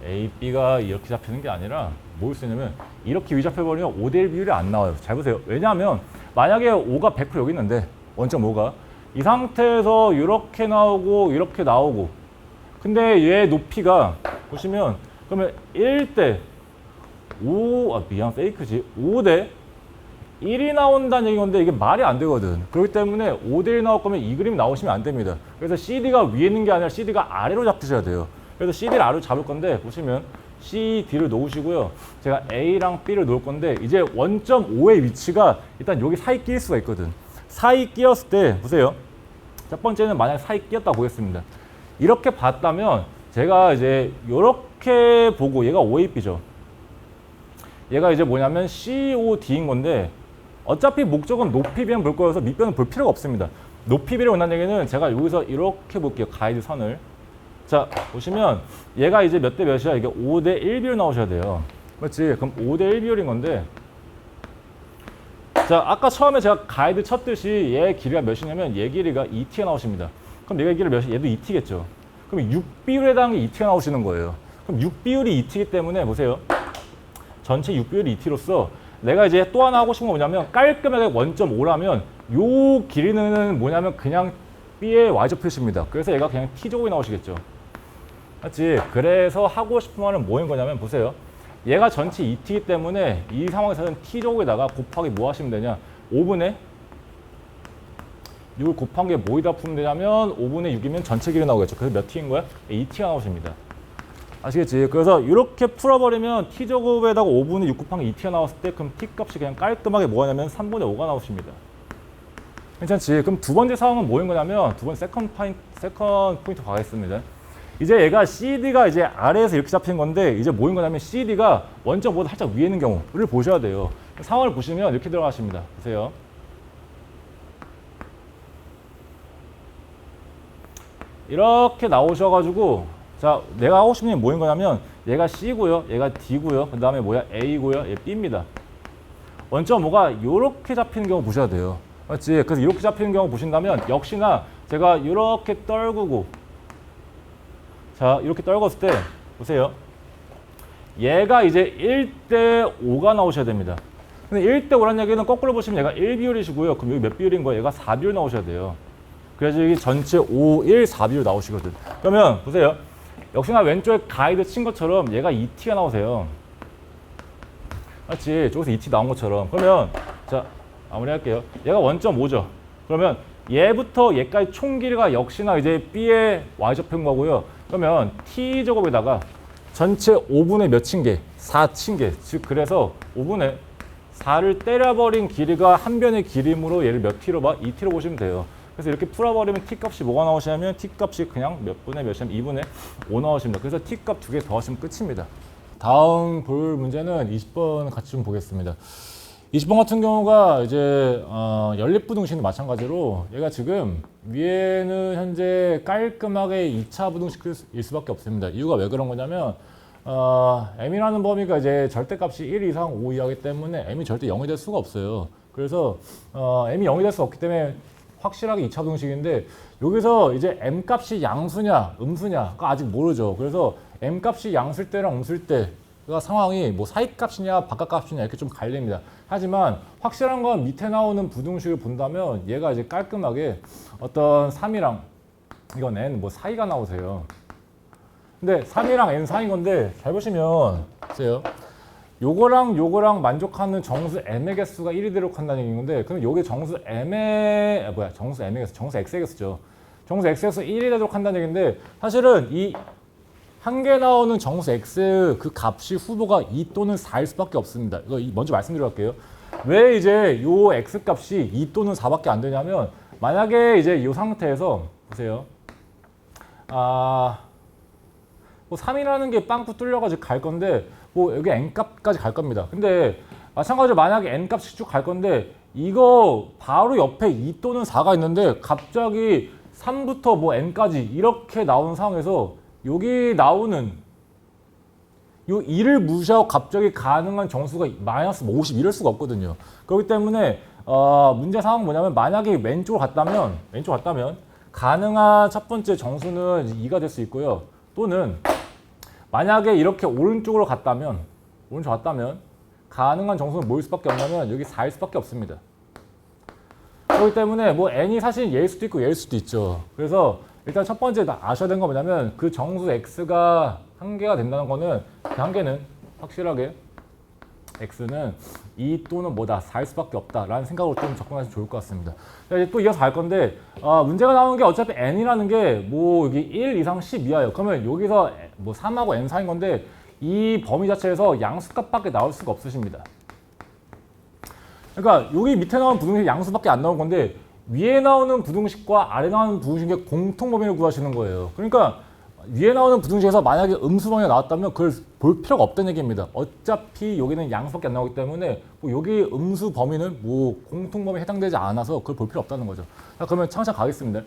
A, B가 이렇게 잡히는 게 아니라 뭘 쓰냐면 이렇게 위잡혀버리면 5대1 비율이 안 나와요. 잘 보세요. 왜냐하면 만약에 5가 100% 여기 있는데 원점 5가 이 상태에서 이렇게 나오고 이렇게 나오고 근데 얘 높이가 보시면 그러면 1대 5, 미안 페이크지 5대 1이 나온다는 얘기 건데 이게 말이 안 되거든. 그렇기 때문에 5대1 나올 거면 이 그림이 나오시면 안 됩니다. 그래서 CD가 위에 있는 게 아니라 CD가 아래로 잡으셔야 돼요. 그래서 CD를 아래로 잡을 건데 보시면 CD를 놓으시고요. 제가 A랑 B를 놓을 건데 이제 원점 5의 위치가 일단 여기 사이 끼일 수가 있거든. 사이 끼었을 때 보세요. 첫 번째는 만약 사이 끼었다 보겠습니다. 이렇게 봤다면 제가 이제 이렇게 보고 얘가 OAB죠. 얘가 이제 뭐냐면 COD인 건데 어차피 목적은 높이 비면 볼 거여서 밑변은 볼 필요가 없습니다. 높이 비를 원하는 얘기는 제가 여기서 이렇게 볼게요. 가이드 선을. 자, 보시면 얘가 이제 몇 대 몇이야? 이게 5대 1 비율 나오셔야 돼요. 그렇지? 그럼 5대 1 비율인 건데 자, 아까 처음에 제가 가이드 쳤듯이 얘 길이가 몇이냐면 얘 길이가 2t가 나오십니다. 그럼 얘가 길이 몇이? 얘도 2t겠죠. 그럼 6비율에 해당한 게 2t가 나오시는 거예요. 그럼 6비율이 2t이기 때문에 보세요. 전체 6비율이 2t로서 내가 이제 또 하나 하고 싶은 건 뭐냐면 깔끔하게 원점 5라면 요 길이는 뭐냐면 그냥 B의 Y좌표 표시입니다. 그래서 얘가 그냥 T제곱이 나오시겠죠. 맞지? 그래서 하고 싶은 말은 뭐인 거냐면 보세요. 얘가 전체 2t이기 때문에 이 상황에서는 T제곱에다가 곱하기 뭐 하시면 되냐? 5분의 6을 곱한 게 뭐이다 풀면 되냐면 5분의 6이면 전체 길이 나오겠죠. 그래서 몇 t인 거야? 2t가 나오십니다. 아시겠지? 그래서 이렇게 풀어버리면 t제곱에다가 5분의 6 곱한 게 2t가 나왔을 때 그럼 t 값이 그냥 깔끔하게 뭐냐면 3분의 5가 나오십니다. 괜찮지? 그럼 두 번째 상황은 뭐인 거냐면 두 번째 세컨 포인트 가겠습니다. 이제 얘가 CD가 이제 아래에서 이렇게 잡힌 건데 이제 뭐인 거냐면 CD가 원점보다 살짝 위에 있는 경우를 보셔야 돼요. 상황을 보시면 이렇게 들어가십니다. 보세요. 이렇게 나오셔가지고 자 내가 하고 싶은 게 뭐인 거냐면 얘가 C고요, 얘가 D고요, 그 다음에 뭐야 A고요, 얘 B입니다. 원점 5가 이렇게 잡히는 경우 보셔야 돼요. 맞지? 그래서 이렇게 잡히는 경우 보신다면 역시나 제가 이렇게 떨구고 자 이렇게 떨궜을 때 보세요. 얘가 이제 1대 5가 나오셔야 됩니다. 근데 1대 5라는 얘기는 거꾸로 보시면 얘가 1비율이시고요. 그럼 여기 몇 비율인 거예요? 얘가 4비율 나오셔야 돼요. 그래서 여기 전체 5, 1, 4비율 나오시거든. 그러면 보세요. 역시나 왼쪽에 가이드 친 것처럼 얘가 2t가 나오세요. 맞지? 저기서 2t 나온 것처럼. 그러면 자 마무리할게요. 얘가 원점 5죠. 그러면 얘부터 얘까지 총 길이가 역시나 이제 b의 y좌표인 거고요. 그러면 t 제곱에다가 전체 5분의 몇인 게? 4친 게. 즉 그래서 5분의 4를 때려버린 길이가 한 변의 길이므로 얘를 몇 t로 봐? 2t로 보시면 돼요. 그래서 이렇게 풀어버리면 t 값이 뭐가 나오시냐면 t 값이 그냥 몇 분의 몇이냐면 2분의 5 나오십니다. 그래서 t 값 2개 더하시면 끝입니다. 다음 볼 문제는 20번 같이 좀 보겠습니다. 20번 같은 경우가 이제 연립부등식도 마찬가지로 얘가 지금 위에는 현재 깔끔하게 2차 부등식일 수밖에 없습니다. 이유가 왜 그런 거냐면 m이라는 범위가 이제 절대값이 1 이상 5 이하기 때문에 m이 절대 0이 될 수가 없어요. 그래서 m이 0이 될 수 없기 때문에 확실하게 2차 부등식인데 여기서 이제 m 값이 양수냐 음수냐가 아직 모르죠. 그래서 m 값이 양수일 때랑 음수일 때가 상황이 뭐 사이값이냐 바깥값이냐 이렇게 좀 갈립니다. 하지만 확실한 건 밑에 나오는 부등식을 본다면 얘가 이제 깔끔하게 어떤 3이랑 이건 n 뭐 사이가 나오세요. 근데 3이랑 n 사이인 건데 잘 보시면 보세요. 요거랑 만족하는 정수 m의 개수가 1이 되도록 한다는 얘기인 건데 그럼 요게 정수 m의 정수 m의 개수, 정수 x의 개수죠. 정수 x의 개수 1이 되도록 한다는 얘기인데 사실은 이 한 개 나오는 정수 x 그 값이 후보가 2 또는 4일 수밖에 없습니다. 이거 먼저 말씀드릴게요. 왜 이제 요 x 값이 2 또는 4밖에 안 되냐면 만약에 이제 요 상태에서 보세요. 뭐 3이라는 게 빵꾸 뚫려가지고 갈 건데 뭐 여기 n 값까지 갈 겁니다. 근데 마찬가지로 만약에 n 값이 쭉 갈 건데 이거 바로 옆에 2 또는 4가 있는데 갑자기 3부터 뭐 n까지 이렇게 나오는 상황에서 여기 나오는 요 2를 무시하고 갑자기 가능한 정수가 마이너스 50 이럴 수가 없거든요. 그렇기 때문에 문제 상황은 뭐냐면 만약에 왼쪽으로 갔다면 가능한 첫 번째 정수는 2가 될 수 있고요. 또는 만약에 이렇게 오른쪽으로 갔다면 가능한 정수는 뭐일 수밖에 없냐면 여기 4일 수밖에 없습니다. 그렇기 때문에 뭐 n이 사실 얘일 수도 있고 얘일 수도 있죠. 그래서 일단 첫 번째 아셔야 되는 건 뭐냐면 그 정수 x가 한 개가 된다는 거는 그 한 개는 확실하게 x는 2 또는 뭐다 4일 수밖에 없다라는 생각으로 좀 접근하시면 좋을 것 같습니다. 이제 또 이어서 갈 건데 문제가 나오는 게 어차피 n이라는 게 뭐 여기 1 이상 10 이하예요. 그러면 여기서 뭐 3하고 n 사이인 건데 이 범위 자체에서 양수값밖에 나올 수가 없으십니다. 그러니까 여기 밑에 나오는 부등식 양수밖에 안 나온 건데 위에 나오는 부등식과 아래 나오는 부등식의 공통 범위를 구하시는 거예요. 그러니까 위에 나오는 부등식에서 만약에 음수 범위가 나왔다면 그걸 볼 필요가 없다는 얘기입니다. 어차피 여기는 양수밖에 안 나오기 때문에 뭐 여기 음수 범위는 뭐 공통 범위에 해당되지 않아서 그걸 볼 필요 없다는 거죠. 자, 그러면 차근차근 가겠습니다.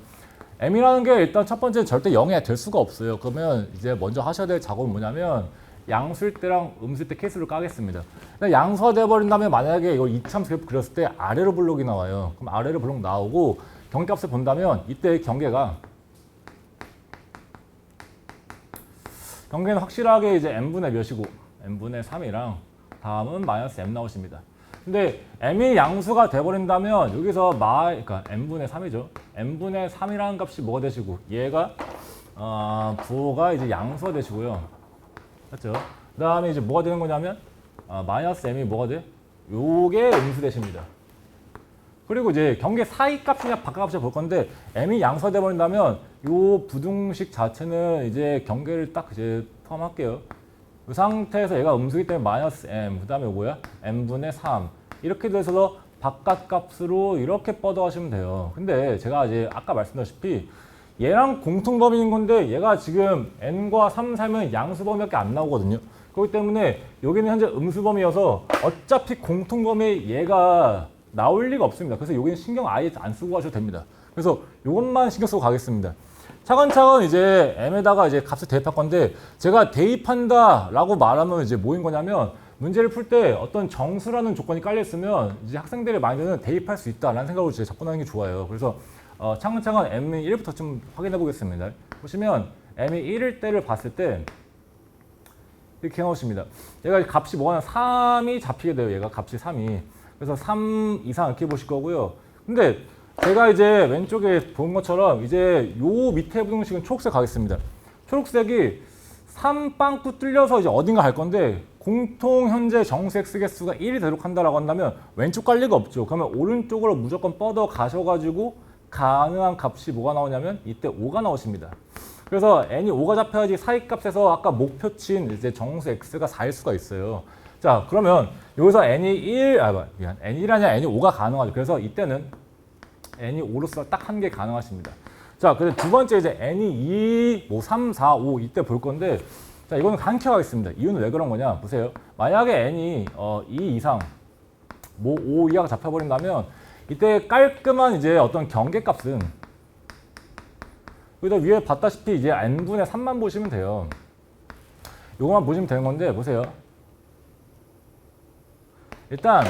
m이라는 게 일단 첫 번째 절대 0이 될 수가 없어요. 그러면 이제 먼저 하셔야 될 작업은 뭐냐면 양수일 때랑 음수일 때 케이스를 까겠습니다. 양수가 돼버린다면 만약에 이걸 이차함수 그래프 그렸을 때 아래로 블록이 나와요. 그럼 아래로 블록 나오고 경계값을 본다면 이때 경계는 확실하게 이제 n분의 몇이고 n분의 3이랑 다음은 마이너스 m 나오십니다. 근데 m이 양수가 돼버린다면 여기서 그러니까 n분의 3이죠. n분의 3이라는 값이 뭐가 되시고 얘가 부호가 이제 양수가 되시고요. 맞죠? 그 다음에 이제 뭐가 되는 거냐면 마이너스 m이 뭐가 돼? 요게 음수 되십니다. 그리고 이제 경계 사이 값이냐 바깥 값이냐 볼 건데 m이 양수가 돼버린다면 요 부등식 자체는 이제 경계를 딱 이제 포함할게요. 그 상태에서 얘가 음수이기 때문에 마이너스 m 그 다음에 뭐야? m분의 3 이렇게 돼서 바깥 값으로 이렇게 뻗어가시면 돼요. 근데 제가 이제 아까 말씀드렸다시피 얘랑 공통 범위인 건데 얘가 지금 n과 3 살면 양수 범위밖에 안 나오거든요. 그렇기 때문에 여기는 현재 음수 범위여서 어차피 공통 범위 얘가 나올 리가 없습니다. 그래서 여기는 신경 아예 안 쓰고 가셔도 됩니다. 그래서 이것만 신경 쓰고 가겠습니다. 차근차근 이제 m에다가 이제 값을 대입할 건데 제가 대입한다라고 말하면 이제 뭐인 거냐면 문제를 풀 때 어떤 정수라는 조건이 깔려 있으면 이제 학생들의 마인드는 대입할 수 있다라는 생각으로 이제 접근하는 게 좋아요. 그래서 차근차근 m이 1부터 좀 확인해 보겠습니다. 보시면 m이 1일 때를 봤을 때 이렇게 해놓으십니다. 얘가 값이 뭐가 3이 잡히게 돼요. 얘가 값이 3이. 그래서 3 이상 이렇게 보실 거고요. 근데 제가 이제 왼쪽에 본 것처럼 이제 요 밑에 부등식은 초록색 가겠습니다. 초록색이 3빵꾸 뚫려서 이제 어딘가 갈 건데 공통 현재 정수 x 개수가 1이 되도록 한다라고 한다면 왼쪽 갈 리가 없죠. 그러면 오른쪽으로 무조건 뻗어 가셔가지고 가능한 값이 뭐가 나오냐면 이때 5가 나오십니다. 그래서 n이 5가 잡혀야지 사이값에서 아까 목표치인 이제 정수 x가 4일 수가 있어요. 자, 그러면 여기서 n이 1, n이 1 아니라 n이 5가 가능하죠. 그래서 이때는 n이 5로서 딱 한 개 가능하십니다. 자, 근데 두 번째 이제 n이 2, 뭐 3, 4, 5 이때 볼 건데 자, 이거는 간켜가겠습니다. 이유는 왜 그런 거냐? 보세요. 만약에 n이 2 이상, 뭐 5 이하가 잡혀버린다면 이때 깔끔한 이제 어떤 경계값은 여기다 위에 봤다시피 이제 n분의 3만 보시면 돼요. 요거만 보시면 되는 건데 보세요. 일단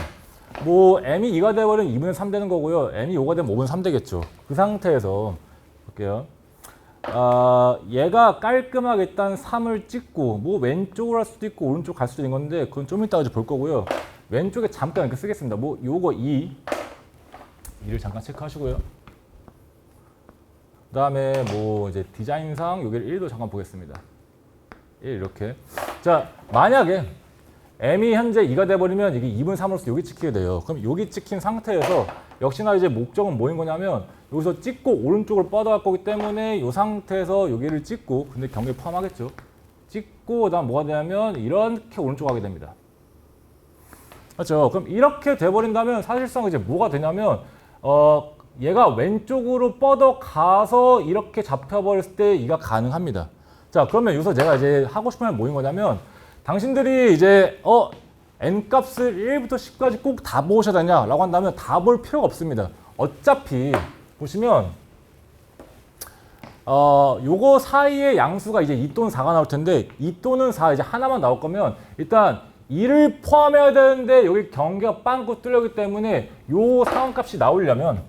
뭐 m이 2가 되버리면 2분의 3 되는 거고요. m이 5가 되면 5분의 3 되겠죠. 그 상태에서 볼게요. 얘가 깔끔하게 일단 3을 찍고 뭐 왼쪽으로 할 수도 있고 오른쪽 갈 수도 있는 건데 그건 좀 이따가 볼 거고요. 왼쪽에 잠깐 이렇게 쓰겠습니다. 뭐 요거 2를 잠깐 체크하시고요. 그 다음에 뭐 이제 디자인상 여기를 1도 잠깐 보겠습니다. 1 이렇게. 자, 만약에 m이 현재 2가 돼버리면 이게 2분 3으로서 여기 찍히게 돼요. 그럼 여기 찍힌 상태에서 역시나 이제 목적은 뭐인 거냐면 여기서 찍고 오른쪽을 뻗어갈 거기 때문에 이 상태에서 여기를 찍고 근데 경계 포함하겠죠. 찍고 그다음 뭐가 되냐면 이렇게 오른쪽 가게 됩니다. 맞죠? 그럼 이렇게 돼버린다면 사실상 이제 뭐가 되냐면 얘가 왼쪽으로 뻗어가서 이렇게 잡혀버렸을 때 이가 가능합니다. 자, 그러면 여기서 제가 이제 하고 싶은 말 뭐인 거냐면 당신들이 이제 n값을 1부터 10까지 꼭 다 보셔야 되냐라고 한다면 다 볼 필요가 없습니다. 어차피 보시면 요거 사이의 양수가 이제 2 또는 4가 나올 텐데 2 또는 4 이제 하나만 나올 거면 일단 2를 포함해야 되는데 여기 경계가 빵꾸 뚫렸기 때문에 요 상한값이 나오려면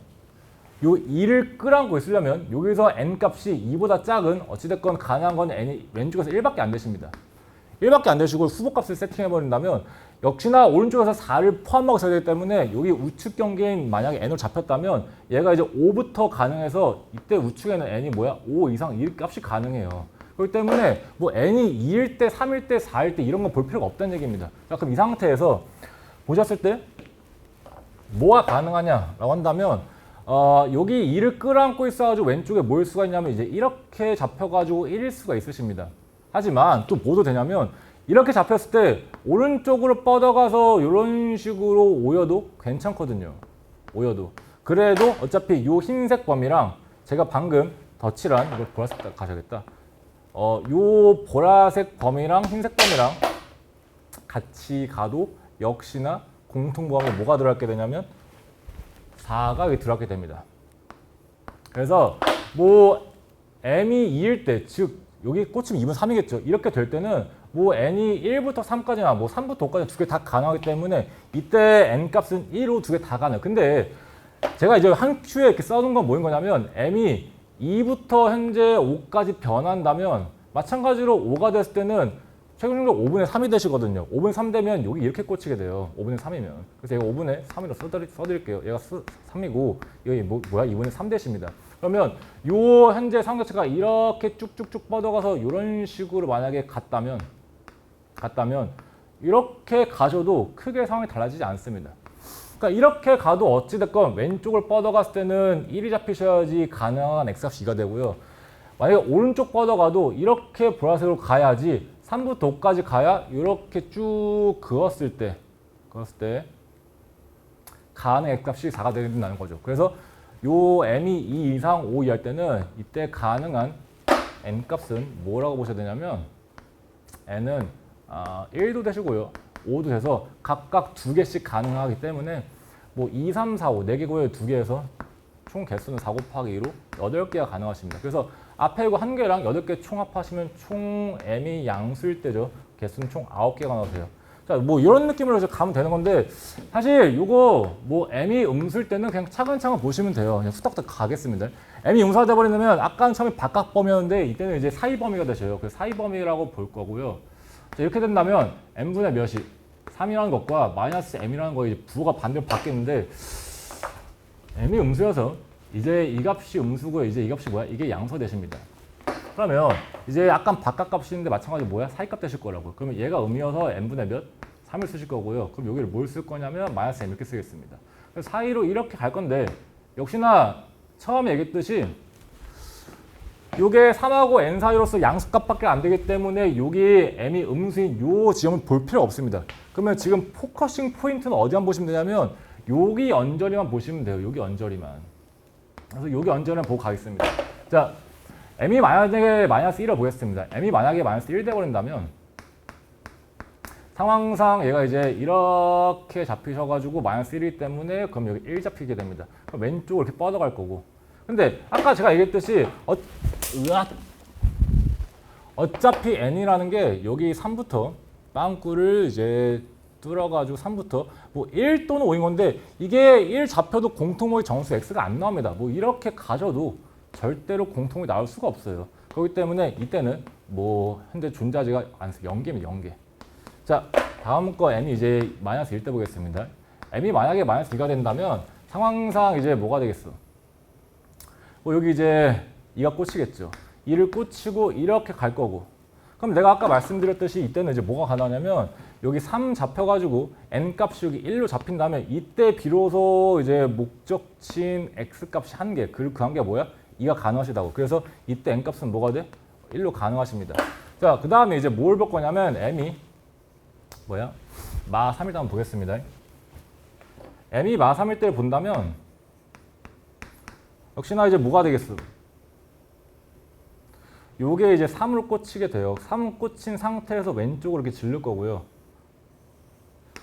요 2를 끌어안고 있으려면 여기서 n값이 2보다 작은 어찌됐건 가능한 건 n이 왼쪽에서 1밖에 안 되십니다. 1밖에 안 되시고 후보값을 세팅해버린다면 역시나 오른쪽에서 4를 포함하고 있어야 되기 때문에 여기 우측 경계인 만약에 n으로 잡혔다면 얘가 이제 5부터 가능해서 이때 우측에는 n이 뭐야? 5 이상 이 값이 가능해요. 그렇기 때문에 뭐 n이 2일 때, 3일 때, 4일 때 이런 거 볼 필요가 없다는 얘기입니다. 자, 그럼 이 상태에서 보셨을 때 뭐가 가능하냐라고 한다면 여기 2를 끌어안고 있어가지고 왼쪽에 뭘 수가 있냐면 이제 이렇게 잡혀가지고 1일 수가 있으십니다. 하지만 또 뭐도 되냐면 이렇게 잡혔을 때 오른쪽으로 뻗어가서 이런 식으로 오여도 괜찮거든요. 오여도. 그래도 어차피 이 흰색 범위랑 제가 방금 덧칠한 이거 보라색 가셔야겠다. 요 보라색 범위랑 흰색 범위랑 같이 가도 역시나 공통부함에 뭐가 들어가게 되냐면 4가 여기 들어가게 됩니다. 그래서 뭐 m이 2일 때, 즉 여기 꽂히면 2분 3이겠죠. 이렇게 될 때는 뭐 n이 1부터 3까지나 뭐 3부터 5까지 두 개 다 가능하기 때문에 이때 n값은 1, 5 두 개 다 가능. 근데 제가 이제 한 큐에 이렇게 써둔 건 뭐인 거냐면 m이 2부터 현재 5까지 변한다면 마찬가지로 5가 됐을 때는 최종적으로 5분의 3이 되시거든요. 5분의 3 되면 여기 이렇게 꽂히게 돼요. 5분의 3이면. 그래서 얘가 5분의 3으로 써드릴게요. 얘가 3이고 여기 뭐야? 2분의 3 되십니다. 그러면 요 현재 삼각체가 이렇게 쭉쭉쭉 뻗어가서 이런 식으로 만약에 갔다면 이렇게 가셔도 크게 상황이 달라지지 않습니다. 그러니까 이렇게 가도 어찌됐건 왼쪽을 뻗어갔을 때는 1이 잡히셔야지 가능한 x값이 2가 되고요. 만약에 오른쪽 뻗어가도 이렇게 보라색으로 가야지 3부터 5까지 가야 이렇게 쭉 그었을 때 가능한 x값이 4가 된다는 거죠. 그래서 요 m이 2 이상 5 이할 때는 이때 가능한 n값은 뭐라고 보셔야 되냐면 n은 1도 되시고요. 5도 돼서 각각 2개씩 가능하기 때문에 뭐 2, 3, 4, 5 4개고요. 2개에서 총 개수는 4 곱하기 2로 8개가 가능하십니다. 그래서 앞에 이거 한 개랑 8개 총합하시면 총 m이 양수일 때죠. 개수는 총 9개가 나오세요. 자, 뭐 이런 느낌으로 해서 가면 되는 건데 사실 이거 뭐 m이 음수일 때는 그냥 차근차근 보시면 돼요. 그냥 후딱후딱 가겠습니다. m이 음수가 돼버리면 아까는 처음에 바깥 범위였는데 이때는 이제 사이 범위가 되셔요. 그래서 사이 범위라고 볼 거고요. 자, 이렇게 된다면 m분의 몇이 3이라는 것과 마이너스 m이라는 거 이제 부호가 반대로 바뀌는데 m이 음수여서 이제 이 값이 음수고 이제 이 값이 뭐야? 이게 양수가 되십니다. 그러면 이제 약간 바깥값인데 마찬가지로 뭐야? 사이값 되실 거라고요. 그러면 얘가 음이어서 m분의 몇? 3을 쓰실 거고요. 그럼 여기를 뭘 쓸 거냐면 마이너스 m 이렇게 쓰겠습니다. 그래서 사이로 이렇게 갈 건데 역시나 처음에 얘기했듯이 요게 3하고 n 사이로서 양수값밖에 안 되기 때문에 여기 m이 음수인 요 지점을 볼 필요 없습니다. 그러면 지금 포커싱 포인트는 어디만 보시면 되냐면 여기 언저리만 보시면 돼요. 여기 언저리만. 그래서 여기 언저리만 보고 가겠습니다. 자, m이 만약에 마이너스 1을 보겠습니다. m이 만약에 마이너스 1 돼버린다면 상황상 얘가 이제 이렇게 잡히셔가지고 마이너스 1이기 때문에 그럼 여기 1 잡히게 됩니다. 그럼 왼쪽으로 이렇게 뻗어갈 거고. 근데 아까 제가 얘기했듯이 어차피 n이라는 게 여기 3부터 빵꾸를 이제 뚫어가지고 3부터 뭐 1 또는 5인 건데 이게 1 잡혀도 공통모의 정수 x가 안 나옵니다. 뭐 이렇게 가셔도 절대로 공통이 나올 수가 없어요. 그렇기 때문에 이때는 뭐 현재 존재하지가 않습니다. 0개입니다. 0개. 자, 다음 거 m이 이제 마이너스 1 때 보겠습니다. m이 만약에 마이너스 2가 된다면 상황상 이제 뭐가 되겠어? 뭐 여기 이제 2가 꽂히겠죠. 2를 꽂히고 이렇게 갈 거고. 그럼 내가 아까 말씀드렸듯이 이때는 이제 뭐가 가능하냐면 여기 3 잡혀가지고 n 값이 여기 1로 잡힌 다음에 이때 비로소 이제 목적치인 x 값이 1개. 그 한 개가 뭐야? 2가 가능하시다고. 그래서 이때 n 값은 뭐가 돼? 1로 가능하십니다. 자, 그 다음에 이제 뭘 볼 거냐면 m이 뭐야? 마 3일 때 한번 보겠습니다. m이 마 3일 때를 본다면 역시나 이제 뭐가 되겠어? 요게 이제 3으로 꽂히게 돼요. 3 꽂힌 상태에서 왼쪽으로 이렇게 질릴 거고요.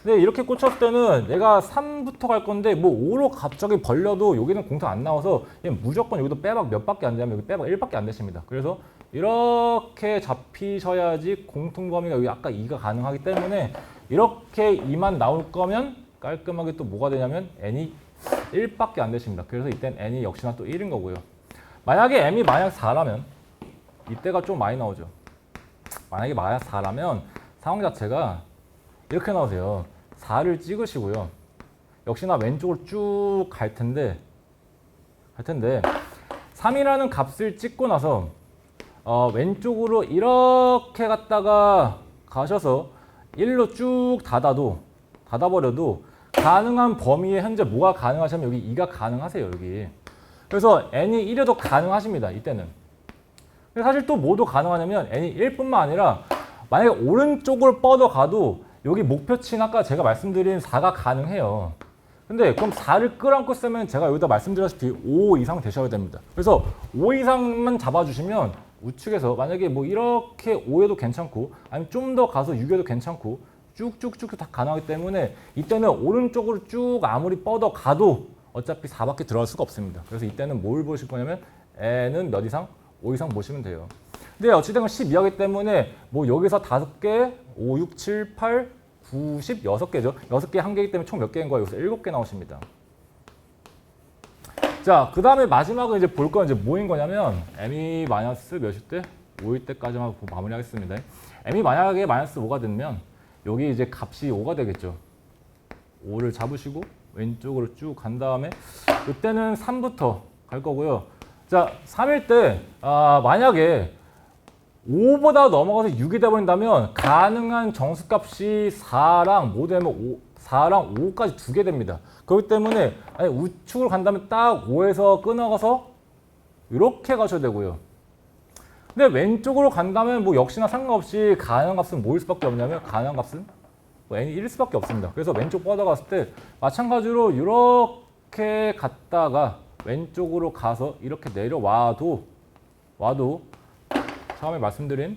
근데 이렇게 꽂혔을 때는 내가 3부터 갈 건데 뭐 5로 갑자기 벌려도 여기는 공통 안 나와서 무조건 여기도 빼박 몇 밖에 안 되면 여기 빼박 1밖에 안 되십니다. 그래서 이렇게 잡히셔야지 공통 범위가 여기 아까 2가 가능하기 때문에 이렇게 2만 나올 거면 깔끔하게 또 뭐가 되냐면 n이 1밖에 안 되십니다. 그래서 이땐 n이 역시나 또 1인 거고요. 만약에 m이 마이너스 4라면 이때가 좀 많이 나오죠. 만약에 마이너스 4라면 상황 자체가 이렇게 나오세요. 4를 찍으시고요. 역시나 왼쪽으로 쭉 갈 텐데 3이라는 값을 찍고 나서 왼쪽으로 이렇게 갔다가 가셔서 1로 쭉 닫아버려도 가능한 범위에 현재 뭐가 가능하시면 여기 2가 가능하세요. 여기. 그래서 n이 1에도 가능하십니다. 이때는. 근데 사실 또 뭐도 가능하냐면 n이 1뿐만 아니라 만약에 오른쪽으로 뻗어가도 여기 목표치는 아까 제가 말씀드린 4가 가능해요. 근데 그럼 4를 끌어안고 쓰면 제가 여기다 말씀드렸다시피 5 이상 되셔야 됩니다. 그래서 5 이상만 잡아주시면 우측에서 만약에 뭐 이렇게 5에도 괜찮고 아니면 좀 더 가서 6에도 괜찮고 쭉쭉쭉 다 가능하기 때문에 이때는 오른쪽으로 쭉 아무리 뻗어가도 어차피 4밖에 들어갈 수가 없습니다. 그래서 이때는 뭘 보실 거냐면 n은 몇 이상? 5 이상 보시면 돼요. 근데 어찌됐건 12하기 때문에 뭐 여기서 5개, 5, 6, 7, 8, 9, 10, 6개죠. 6개 한 개이기 때문에 총 몇 개인 거예요? 여기서 7개 나오십니다. 자, 그 다음에 마지막은 이제 볼 건 이제 뭐인 거냐면 m이 마이너스 몇일 때? 5일 때까지만 마무리하겠습니다. m이 만약에 마이너스 5가 되면 여기 이제 값이 5가 되겠죠. 5를 잡으시고 왼쪽으로 쭉 간 다음에 이때는 3부터 갈 거고요. 자, 3일 때 만약에 5보다 넘어가서 6이 돼버린다면 가능한 정수값이 4랑 뭐 되면 4랑 5까지 두 개 됩니다. 그렇기 때문에 우측으로 간다면 딱 5에서 끊어가서 이렇게 가셔야 되고요. 근데 왼쪽으로 간다면 뭐 역시나 상관없이 가능한 값은 뭐일 수밖에 없냐면 가능한 값은 뭐 n이 1일 수밖에 없습니다. 그래서 왼쪽 뻗어갔을 때 마찬가지로 이렇게 갔다가 왼쪽으로 가서 이렇게 내려와도 처음에 말씀드린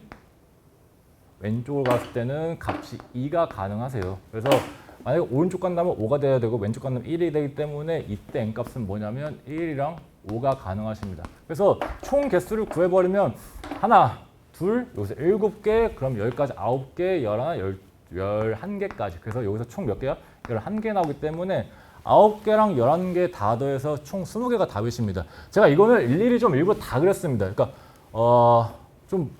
왼쪽으로 갔을 때는 값이 2가 가능하세요. 그래서 만약에 오른쪽 간다면 5가 돼야 되고 왼쪽 간다면 1이 되기 때문에 이때 n값은 뭐냐면 1이랑 5가 가능하십니다. 그래서 총 개수를 구해버리면 하나, 둘, 여기서 7개, 그럼 여기까지 9개, 11, 11개까지. 그래서 여기서 총 몇 개야? 11개 나오기 때문에 9개랑 11개 다 더해서 총 20개가 답이십니다. 제가 이거는 일일이 좀 일부러 다 그렸습니다. 그러니까 좀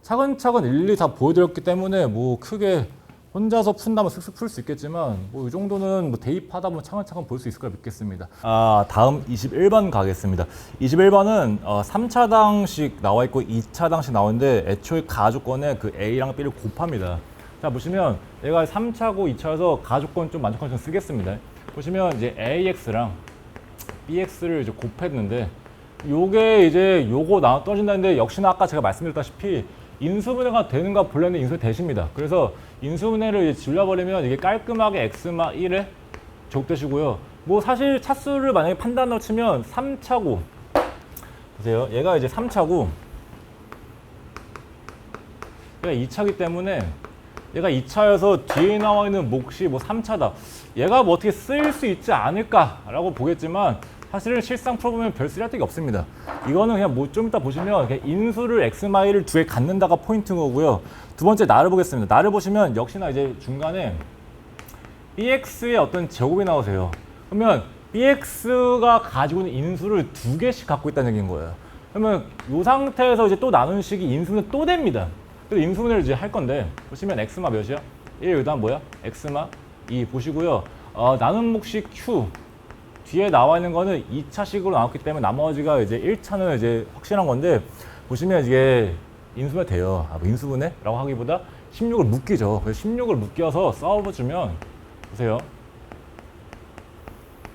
차근차근 일일이 다 보여드렸기 때문에 뭐 크게 혼자서 푼다면 슥슥 풀 수 있겠지만 뭐 이 정도는 뭐 대입하다 보면 차근차근 볼 수 있을 거라 믿겠습니다. 다음 21번 가겠습니다. 21번은 3차당씩 나와 있고 2차당씩 나오는데 애초에 가조건에 그 A랑 B를 곱합니다. 자 보시면 얘가 3차고 2차여서 가조건 좀 만족하면 쓰겠습니다. 보시면 이제 AX랑 BX를 이제 곱했는데 요게 이제 요거 나눠 떨어진다는데 역시나 아까 제가 말씀드렸다시피 인수분해가 되는가 본래는 인수분해 되십니다. 그래서 인수분해를 줄여버리면 이게 깔끔하게 x마 1에 적되시고요. 뭐 사실 차수를 만약에 판단으로 치면 3차고 보세요. 얘가 이제 3차고 얘가 2차기 때문에 얘가 2차여서 뒤에 나와 있는 몫이 뭐 3차다. 얘가 뭐 어떻게 쓰일 수 있지 않을까라고 보겠지만 사실은 실상 풀어보면 별 쓰잘데기 없습니다. 이거는 그냥 뭐 좀 이따 보시면 그냥 인수를 x마이를 두 개 갖는다가 포인트인 거고요. 두 번째 나를 보겠습니다. 나를 보시면 역시나 이제 중간에 bx의 어떤 제곱이 나오세요. 그러면 bx가 가지고 있는 인수를 두 개씩 갖고 있다는 얘기인 거예요. 그러면 이 상태에서 이제 또 나눈 식이 인수는 또 됩니다. 그래서 인수분해를 이제 할 건데 보시면 x마 몇이야? 1, 그다음 뭐야? x마 2 보시고요. 나눈 몫이 q 뒤에 나와 있는 거는 2차식으로 나왔기 때문에 나머지가 이제 1차는 이제 확실한 건데 보시면 이게 인수분해 돼요. 인수분해라고 하기보다 16을 묶이죠. 그래서 16을 묶여서 써주면 보세요.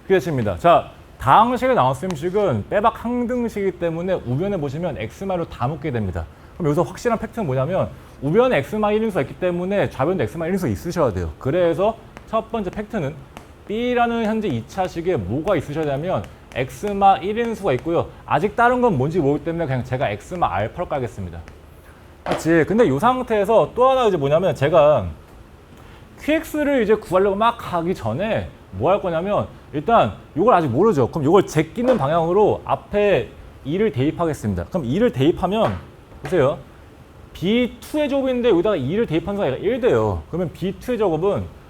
그게 됩니다. 자, 다항식에 나온 셈식은 빼박 항등식이기 때문에 우변에 보시면 x마로 다 묶게 됩니다. 그럼 여기서 확실한 팩트는 뭐냐면 우변에 x마 1인수가 있기 때문에 좌변도 x마 1인수가 있으셔야 돼요. 그래서 첫 번째 팩트는 B라는 현재 2차식에 뭐가 있으셔야 되냐면 x마 1인수가 있고요. 아직 다른 건 뭔지 모르기 때문에 그냥 제가 x마 알파로 까겠습니다. 맞지? 근데 이 상태에서 또 하나 이제 뭐냐면 제가 QX를 이제 구하려고 막 가기 전에 뭐 할 거냐면 일단 이걸 아직 모르죠. 그럼 이걸 제끼는 방향으로 앞에 2를 대입하겠습니다. 그럼 2를 대입하면 보세요. B2의 제곱인데 여기다가 2를 대입하는 순간 얘가 1 돼요. 그러면 B2의 제곱은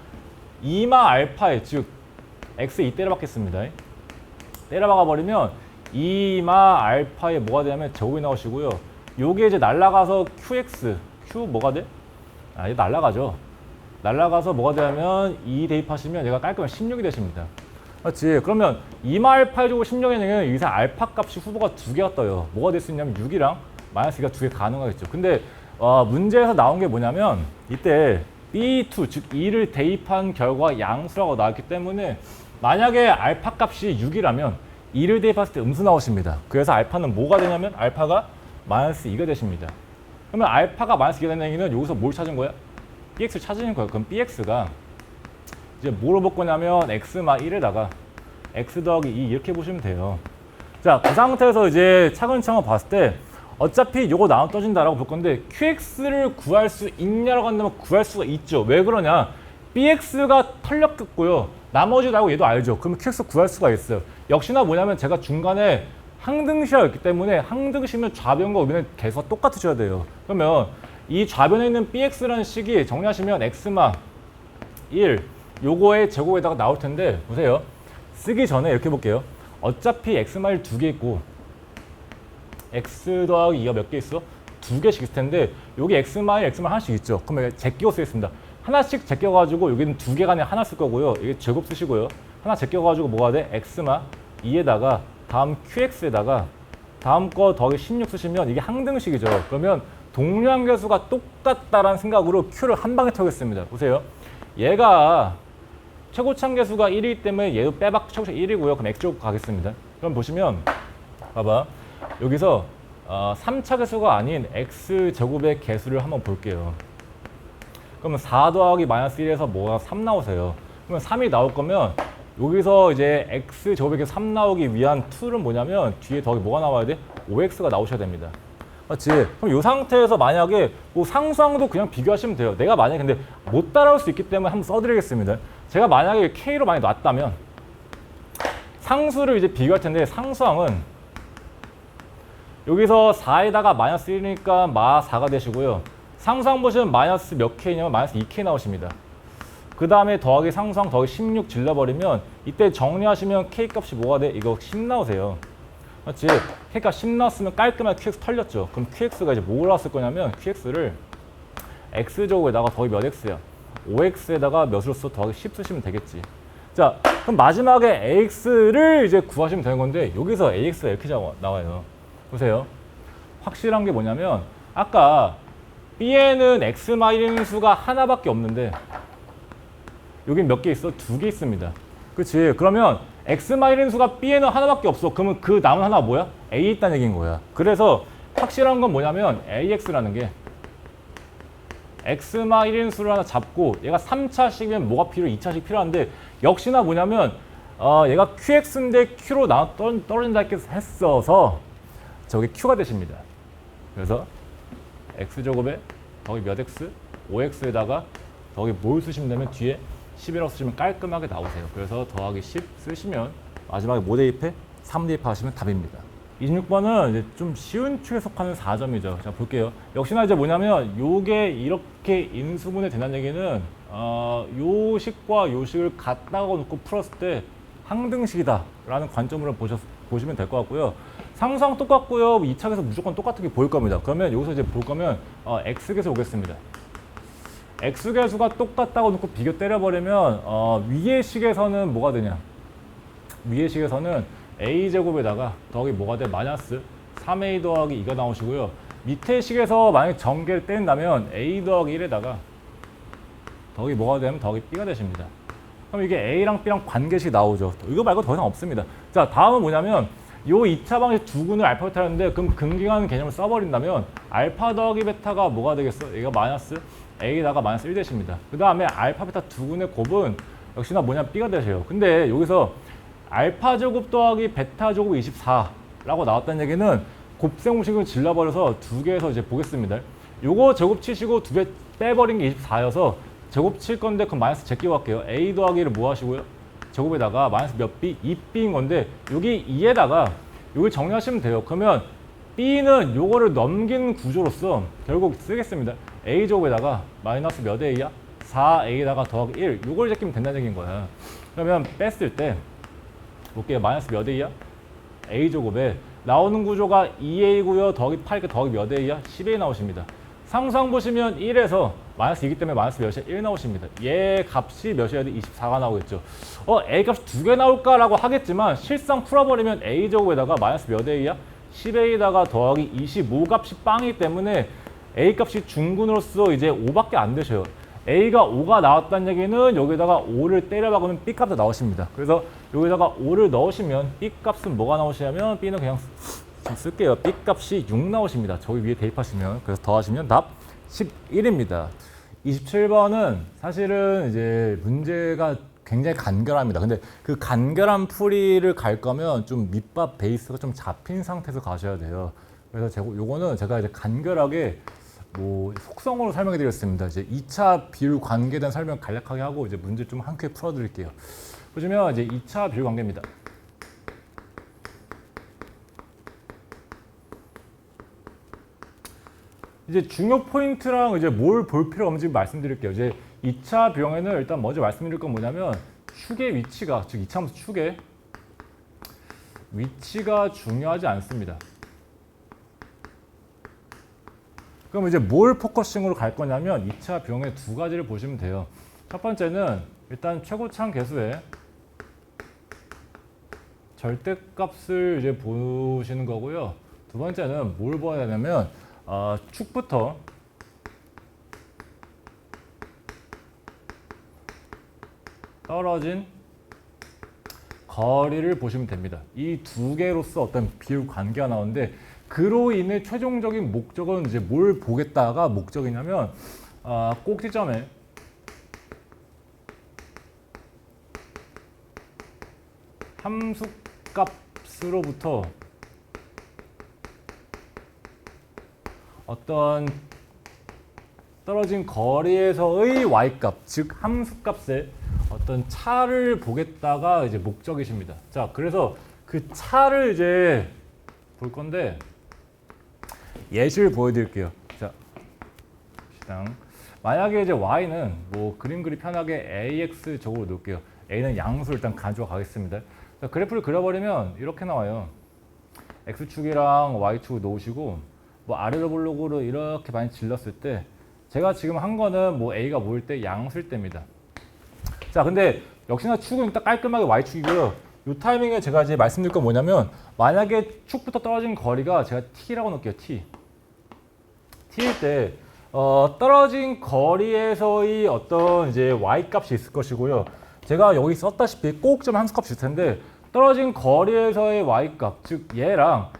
2마 알파에 즉 x에 2 때려박겠습니다. 때려박아 버리면 2마 알파에 뭐가 되냐면 제곱이 나오시고요. 요게 이제 날라가서 qx q 뭐가 돼? 이제 날라가죠. 날라가서 뭐가 되냐면 2 대입하시면 얘가 깔끔하게 16이 되십니다. 맞지? 그러면 2마 알파의 제곱 16이면 여기서 알파 값이 후보가 두 개가 떠요. 뭐가 될 수 있냐면 6이랑 마이너스 2가 두 개 가능하겠죠. 근데 문제에서 나온 게 뭐냐면 이때 B2, 즉 2를 대입한 결과 양수라고 나왔기 때문에 만약에 알파 값이 6이라면 2를 대입했을 때 음수 나오십니다. 그래서 알파는 뭐가 되냐면 알파가 마이너스 2가 되십니다. 그러면 알파가 마이너스 2가 되는 얘기는 여기서 뭘 찾은 거야? bx를 찾은 거예요. 그럼 bx가 이제 뭐로 볼 거냐면 x마 1에다가 x 더하기 2 이렇게 보시면 돼요. 자, 그 상태에서 이제 차근차근 봤을 때 어차피 요거 나눠 떠진다라고 볼 건데 QX를 구할 수 있냐라고 한다면 구할 수가 있죠. 왜 그러냐? BX가 털렸겠고요. 나머지도 알고 얘도 알죠. 그러면 QX 구할 수가 있어요. 역시나 뭐냐면 제가 중간에 항등식이었기 때문에 항등식이면 좌변과 우변의 개수가 똑같으셔야 돼요. 그러면 이 좌변에 있는 BX라는 식이 정리하시면 x마 1 요거의 제곱에다가 나올 텐데 보세요. 쓰기 전에 이렇게 볼게요. 어차피 x마 1 두 개 있고 x 더하기 2가 몇 개 있어? 두 개씩 있을 텐데 여기 x마 1, x마 하나씩 있죠. 그러면 제끼고 쓰겠습니다. 하나씩 제껴가지고 여기는 두 개가 아니라 하나 쓸 거고요. 이게 제곱 쓰시고요. 하나 제껴가지고 뭐가 돼? x마 2에다가 다음 qx에다가 다음 거 더하기 16 쓰시면 이게 항등식이죠. 그러면 동량계수가 똑같다라는 생각으로 q를 한 방에 태우겠습니다. 보세요. 얘가 최고차계수가 1이기 때문에 얘도 빼박 최고차 1이고요. 그럼 x제곱 가겠습니다. 그럼 보시면 봐봐. 여기서 3차 계수가 아닌 x제곱의 개수를 한번 볼게요. 그러면 4 더하기 마이너스 1에서 뭐가 3 나오세요. 그러면 3이 나올 거면 여기서 이제 x제곱의 개수 3 나오기 위한 툴은 뭐냐면 뒤에 더하기 뭐가 나와야 돼? 5x가 나오셔야 됩니다. 맞지? 그럼 이 상태에서 만약에 뭐 상수항도 그냥 비교하시면 돼요. 내가 만약에 근데 못 따라올 수 있기 때문에 한번 써드리겠습니다. 제가 만약에 K로 많이 놨다면 상수를 이제 비교할 텐데 상수항은 여기서 4에다가 마이너스 1이니까 마 4가 되시고요. 상수항 보시면 마이너스 몇 K냐면 마이너스 2K 나오십니다. 그 다음에 더하기 상수항 더하기 16 질러버리면 이때 정리하시면 K 값이 뭐가 돼? 이거 10 나오세요. 맞지? K값 10 나왔으면 깔끔하게 QX 털렸죠. 그럼 QX가 이제 뭘 나왔을 거냐면 QX를 X제곱에다가 더하기 몇 X야? 5X에다가 몇으로 써? 더하기 10 쓰시면 되겠지. 자, 그럼 마지막에 AX를 이제 구하시면 되는 건데 여기서 AX가 이렇게 나와요. 보세요. 확실한 게 뭐냐면 아까 B에는 X-1인 수가 하나밖에 없는데 여긴 몇 개 있어? 2개 있습니다. 그치? 그러면 X-1인 수가 B에는 하나밖에 없어. 그러면 그 남은 하나가 뭐야? A 있다는 얘기인 거야. 그래서 확실한 건 뭐냐면 AX라는 게 X-1인 수를 하나 잡고 얘가 3차씩이면 뭐가 필요해? 2차씩 필요한데 역시나 뭐냐면 얘가 QX인데 Q로 떨어진다 이렇게 했어서 저게 Q가 되십니다. 그래서 X제곱에 더하기 몇 X? 5X에다가 더하기 뭘 쓰시면 되면 뒤에 10이라고 쓰시면 깔끔하게 나오세요. 그래서 더하기 10 쓰시면 마지막에 뭐 대입해? 3 대입하시면 답입니다. 26번은 이제 좀 쉬운 축에 속하는 4점이죠. 자, 볼게요. 역시나 이제 뭐냐면 요게 이렇게 인수분해 된다는 얘기는 요 식과 요 식을 갖다가 놓고 풀었을 때 항등식이다 라는 관점으로 보시면 될 것 같고요. 상수항 똑같고요. 2차에서 무조건 똑같은 게 보일 겁니다. 그러면 여기서 이제 볼 거면 X계수 오겠습니다. X계수가 똑같다고 놓고 비교 때려버리면 위의 식에서는 뭐가 되냐? 위의 식에서는 A제곱에다가 더하기 뭐가 돼? 마이너스 3A 더하기 2가 나오시고요. 밑에 식에서 만약 전개를 때린다면 A 더하기 1에다가 더하기 뭐가 되면 더하기 B가 되십니다. 그럼 이게 A랑 B랑 관계식이 나오죠. 이거 말고 더 이상 없습니다. 자, 다음은 뭐냐면 요 2차 방식 두 군을 알파 베타 하는데 그럼 근기하는 개념을 써버린다면 알파 더하기 베타가 뭐가 되겠어? 얘가 마이너스 A다가 마이너스 1 되십니다. 그 다음에 알파 베타 두 군의 곱은 역시나 뭐냐 B가 되세요. 근데 여기서 알파 제곱 더하기 베타 제곱 24라고 나왔다는 얘기는 곱셈공식을 질러버려서 두 개에서 이제 보겠습니다. 요거 제곱 치시고 두 개 빼버린 게 24여서 제곱 칠 건데 그럼 마이너스 제끼고 할게요. A 더하기를 뭐 하시고요? 제곱에다가 마이너스 몇 B? 2B인 건데 여기 2에다가 여기 정리하시면 돼요. 그러면 B는 요거를 넘긴 구조로서 결국 쓰겠습니다. A 제곱에다가 마이너스 몇 A야? 4A에다가 더하기 1 요걸 제끼면 된다는 얘기인 거야. 그러면 뺐을 때 볼게요. 마이너스 몇 A야? A 제곱에 나오는 구조가 2A고요. 더하기 8, 더하기 몇 A야? 10A 나오십니다. 상수항 보시면 1에서 마이너스 2기 때문에 마이너스 몇이야? 1 나오십니다. 얘 값이 몇이어야 돼? 24가 나오겠죠. A 값이 두 개 나올까라고 하겠지만 실상 풀어버리면 A 제곱에다가 마이너스 몇 A야? 10A에다가 더하기 25 값이 빵이기 때문에 A 값이 중근으로서 이제 5밖에 안 되셔요. A가 5가 나왔다는 얘기는 여기다가 5를 때려박으면 B 값도 나오십니다. 그래서 여기다가 5를 넣으시면 B 값은 뭐가 나오시냐면 B는 그냥 쓸게요. B 값이 6 나오십니다. 저기 위에 대입하시면. 그래서 더하시면 답 11입니다. 27번은 사실은 이제 문제가 굉장히 간결합니다. 근데 그 간결한 풀이를 갈 거면 좀 밑밥 베이스가 좀 잡힌 상태에서 가셔야 돼요. 그래서 요거는 제가 이제 간결하게 뭐 속성으로 설명해 드렸습니다. 이제 2차 비율 관계에 대한 설명 간략하게 하고 이제 문제 좀 한 큐에 풀어 드릴게요. 보시면 이제 2차 비율 관계입니다. 이제 중요 포인트랑 이제 뭘 볼 필요가 없는지 말씀드릴게요. 이제 2차 비용에는 일단 먼저 말씀드릴 건 뭐냐면 축의 위치가, 즉 2차 함수 축의 위치가 중요하지 않습니다. 그럼 이제 뭘 포커싱으로 갈 거냐면 2차 비용의 두 가지를 보시면 돼요. 첫 번째는 일단 최고차항 계수의 절대값을 이제 보시는 거고요. 두 번째는 뭘 봐야 되냐면 축부터 떨어진 거리를 보시면 됩니다. 이 두 개로서 어떤 비율 관계가 나오는데 그로 인해 최종적인 목적은 이제 뭘 보겠다가 목적이냐면 꼭지점에 함수값으로부터 어떤 떨어진 거리에서의 y값, 즉 함수값의 어떤 차를 보겠다가 이제 목적이십니다. 자, 그래서 그 차를 이제 볼 건데 예시를 보여드릴게요. 자, 만약에 이제 y는 뭐 그림 그리 편하게 ax 적으로 놓을게요. a는 양수 일단 가져와 가겠습니다. 자, 그래프를 그려버리면 이렇게 나와요. x축이랑 y축을 놓으시고 뭐 아래로 볼록으로 이렇게 많이 질렀을 때 제가 지금 한 거는 뭐 a가 모일 때 양수일 때입니다. 자, 근데 역시나 축은 일단 깔끔하게 y축이고요. 이 타이밍에 제가 이제 말씀드릴 건 뭐냐면 만약에 축부터 떨어진 거리가 제가 t라고 놓을게요. t일 때 떨어진 거리에서의 어떤 이제 y 값이 있을 것이고요. 제가 여기 썼다시피 꼭좀 함수값이 있을 텐데 떨어진 거리에서의 y 값, 즉 얘랑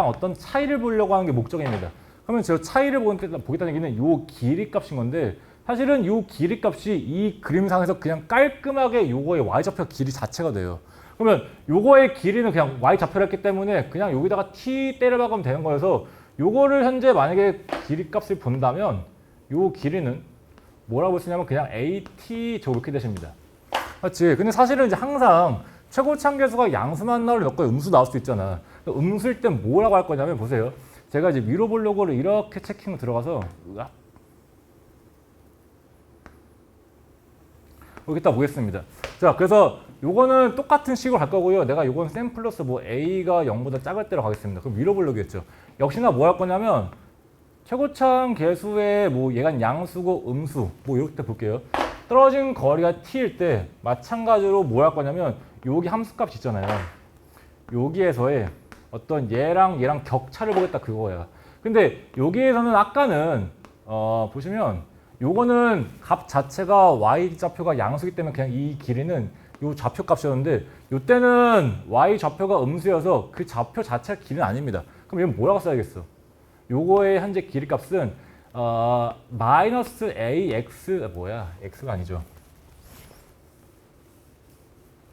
어떤 차이를 보려고 하는 게 목적입니다. 그러면 저 차이를 보겠다는 얘기는 이 길이 값인 건데 사실은 이 길이 값이 이 그림상에서 그냥 깔끔하게 요거의 y좌표 길이 자체가 돼요. 그러면 요거의 길이는 그냥 y좌표를 했기 때문에 그냥 여기다가 t 때려 박으면 되는 거여서 요거를 현재 만약에 길이 값을 본다면 요 길이는 뭐라고 볼 수 있냐면 그냥 at 저 이렇게 되십니다. 맞지? 근데 사실은 이제 항상 최고차함계수가 양수만 나올 몇 거 음수 나올 수도 있잖아. 음수일 땐 뭐라고 할 거냐면 보세요. 제가 이제 위로 볼록으로 이렇게 체킹 들어가서 여기다 보겠습니다. 자, 그래서 요거는 똑같은 식으로 갈 거고요. 내가 요건 셈 플러스 뭐 a가 0보다 작을 때로 가겠습니다. 그럼 위로 볼록이겠죠. 역시나 뭐 할 거냐면 최고차함 계수의 뭐 얘가 양수고 음수 뭐 이럴 때 볼게요. 떨어진 거리가 t일 때 마찬가지로 뭐 할 거냐면 여기 함수값 있잖아요. 여기에서의 어떤 얘랑 격차를 보겠다 그거예요. 근데 여기에서는 아까는 보시면 요거는 값 자체가 y 좌표가 양수기 때문에 그냥 이 길이는 요 좌표 값이었는데 요때는 y 좌표가 음수여서 그 좌표 자체가 길이는 아닙니다. 그럼 이건 뭐라고 써야겠어? 요거의 현재 길이 값은 마이너스 ax x가 아니죠.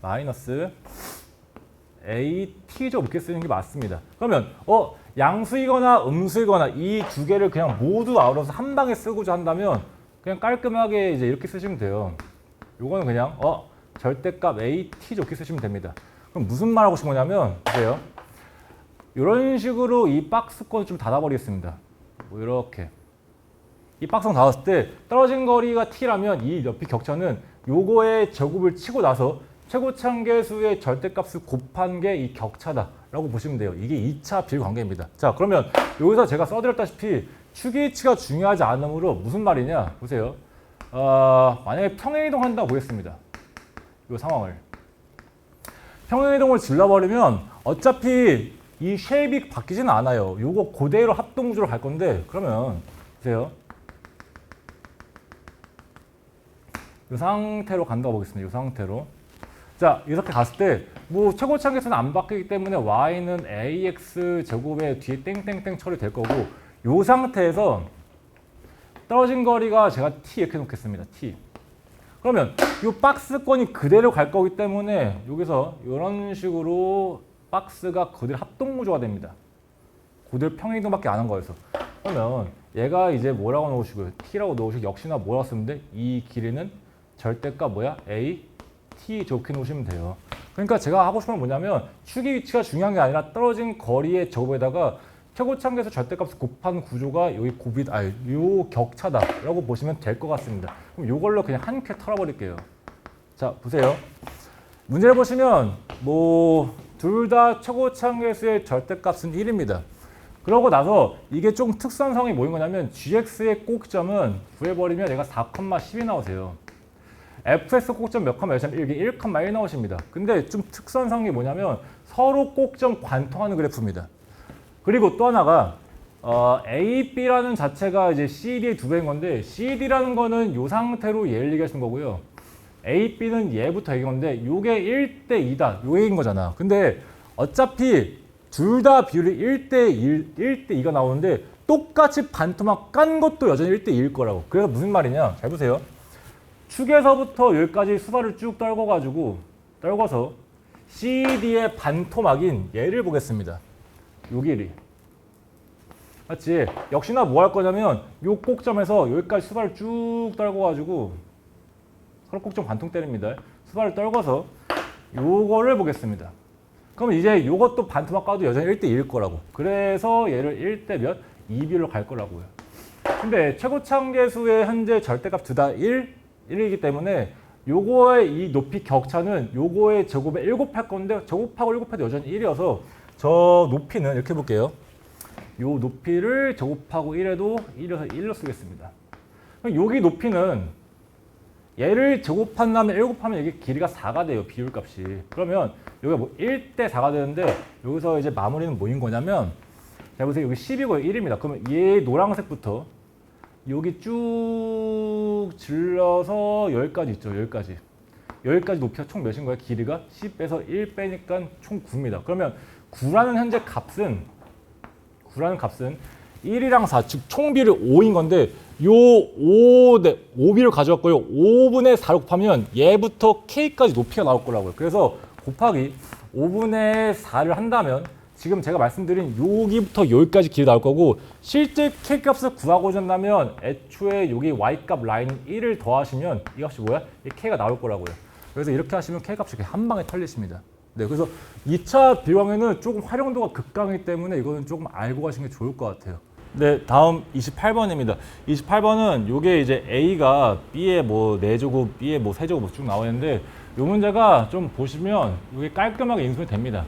마이너스 at죠. 이렇게 쓰는 게 맞습니다. 그러면 양수이거나 음수이거나 이 두 개를 그냥 모두 아울러서 한 방에 쓰고자 한다면 그냥 깔끔하게 이제 이렇게 쓰시면 돼요. 요거는 그냥 절대값 at 이렇게 쓰시면 됩니다. 그럼 무슨 말 하고 싶은 거냐면 보세요. 이런 식으로 이 박스권을 좀 닫아버리겠습니다. 뭐 이렇게 이 박스권 닫았을 때 떨어진 거리가 t라면 이 옆이 격차는 요거의 제곱을 치고 나서 최고차함계수의 절대값을 곱한 게 이 격차다라고 보시면 돼요. 이게 2차 비율관계입니다. 자, 그러면 여기서 제가 써드렸다시피 축이치가 중요하지 않으므로 무슨 말이냐 보세요. 만약에 평행이동 한다고 보겠습니다. 이 상황을 평행이동을 질러버리면 어차피 이 쉐입이 바뀌지는 않아요. 요거 그대로 합동구조로 갈 건데 그러면 보세요. 이 상태로 간다고 보겠습니다. 이 상태로. 자, 이렇게 갔을 때 뭐 최고차함계수는 안 바뀌기 때문에 y는 ax 제곱에 뒤에 땡땡땡 처리될 거고 이 상태에서 떨어진 거리가 제가 t 이렇게 놓겠습니다. t. 그러면 이 박스권이 그대로 갈 거기 때문에 여기서 이런 식으로 박스가 그대로 합동구조가 됩니다. 그대로 평행이동밖에 안 한 거여서. 그러면 얘가 이제 뭐라고 넣으시고요? t라고 넣으시고 역시나 뭐라고 쓰면 돼? 이 길이는 절대값 a t 좋게 놓으시면 돼요. 그러니까 제가 하고 싶은 건 뭐냐면 축의 위치가 중요한 게 아니라 떨어진 거리의 제곱에다가 최고차함계수 절대값을 곱한 구조가 여기 요 격차다라고 보시면 될 것 같습니다. 그럼 요걸로 그냥 한 큐에 털어버릴게요. 자, 보세요. 문제를 보시면 뭐 둘 다 최고차함계수의 절대값은 1입니다. 그러고 나서 이게 좀 특수한 상황이 뭐인 거냐면 gx의 꼭점은 구해버리면 얘가 4,10이 나오세요. fx 꼭점 몇 컴마 몇이냐면 이게 1,1 나오십니다. 근데 좀 특수한 상황이 뭐냐면 서로 꼭점 관통하는 그래프입니다. 그리고 또 하나가 A, B라는 자체가 이제 CD의 두 배인 건데 CD라는 거는 이 상태로 얘를 얘기하시는 거고요. A, B는 얘부터 얘기한 건데 이게 1대 2다. 요 얘기인 거잖아. 근데 어차피 둘 다 비율이 1대 1대 2가 나오는데 똑같이 반토막 깐 것도 여전히 1대 2일 거라고. 그래서 무슨 말이냐? 잘 보세요. 축에서부터 여기까지 수발을 쭉 떨궈서 CD의 반토막인 얘를 보겠습니다. 요 길이. 맞지? 역시나 뭐 할 거냐면 요 꼭점에서 여기까지 수발을 쭉 떨궈가지고 서로 꼭점 관통 때립니다. 수발을 떨궈서 요거를 보겠습니다. 그러면 이제 요것도 반토막 까도 여전히 1대 2일 거라고. 그래서 얘를 1대 몇? 2B로 갈 거라고요. 근데 최고차함계수의 현재 절대값 둘 다 1이기 때문에 요거의 이 높이 격차는 요거의 제곱에 1 곱할 건데 제곱하고 1 곱해도 여전히 1이어서 저 높이는 이렇게 볼게요. 요 높이를 제곱하고 1해도 1이어서 1로 쓰겠습니다. 그럼 여기 높이는 얘를 제곱한 다음에 1 곱하면 이게 길이가 4가 돼요. 비율값이. 그러면 여기가 뭐 1대 4가 되는데 여기서 이제 마무리는 뭐인 거냐면 자 보세요. 여기 10이고요. 1입니다. 그러면 얘 노란색부터 여기 쭉 질러서 여기까지 있죠. 여기까지. 여기까지 높이가 총 몇인 거예요? 길이가 10에서 1 빼니까 총 9입니다. 그러면 9라는 현재 값은 1이랑 4, 즉 총비율이 5인 건데 요 5B를 가져왔고요. 5분의 4를 곱하면 얘부터 K까지 높이가 나올 거라고요. 그래서 곱하기 5분의 4를 한다면 지금 제가 말씀드린 여기부터 여기까지 길이 나올 거고 실제 K값을 구하고자 한다면 애초에 여기 Y값 라인 1을 더하시면 이 값이 뭐야? 이 K가 나올 거라고요. 그래서 이렇게 하시면 K값이 한 방에 털리십니다. 네, 그래서 2차 비용에는 조금 활용도가 극강이기 때문에 이거는 조금 알고 가시는 게 좋을 것 같아요. 네, 다음 28번입니다. 28번은 요게 이제 A가 B의 뭐 4제곱, B의 뭐 3제곱 쭉 나와 있는데 요 문제가 좀 보시면 이게 깔끔하게 인수분해 됩니다.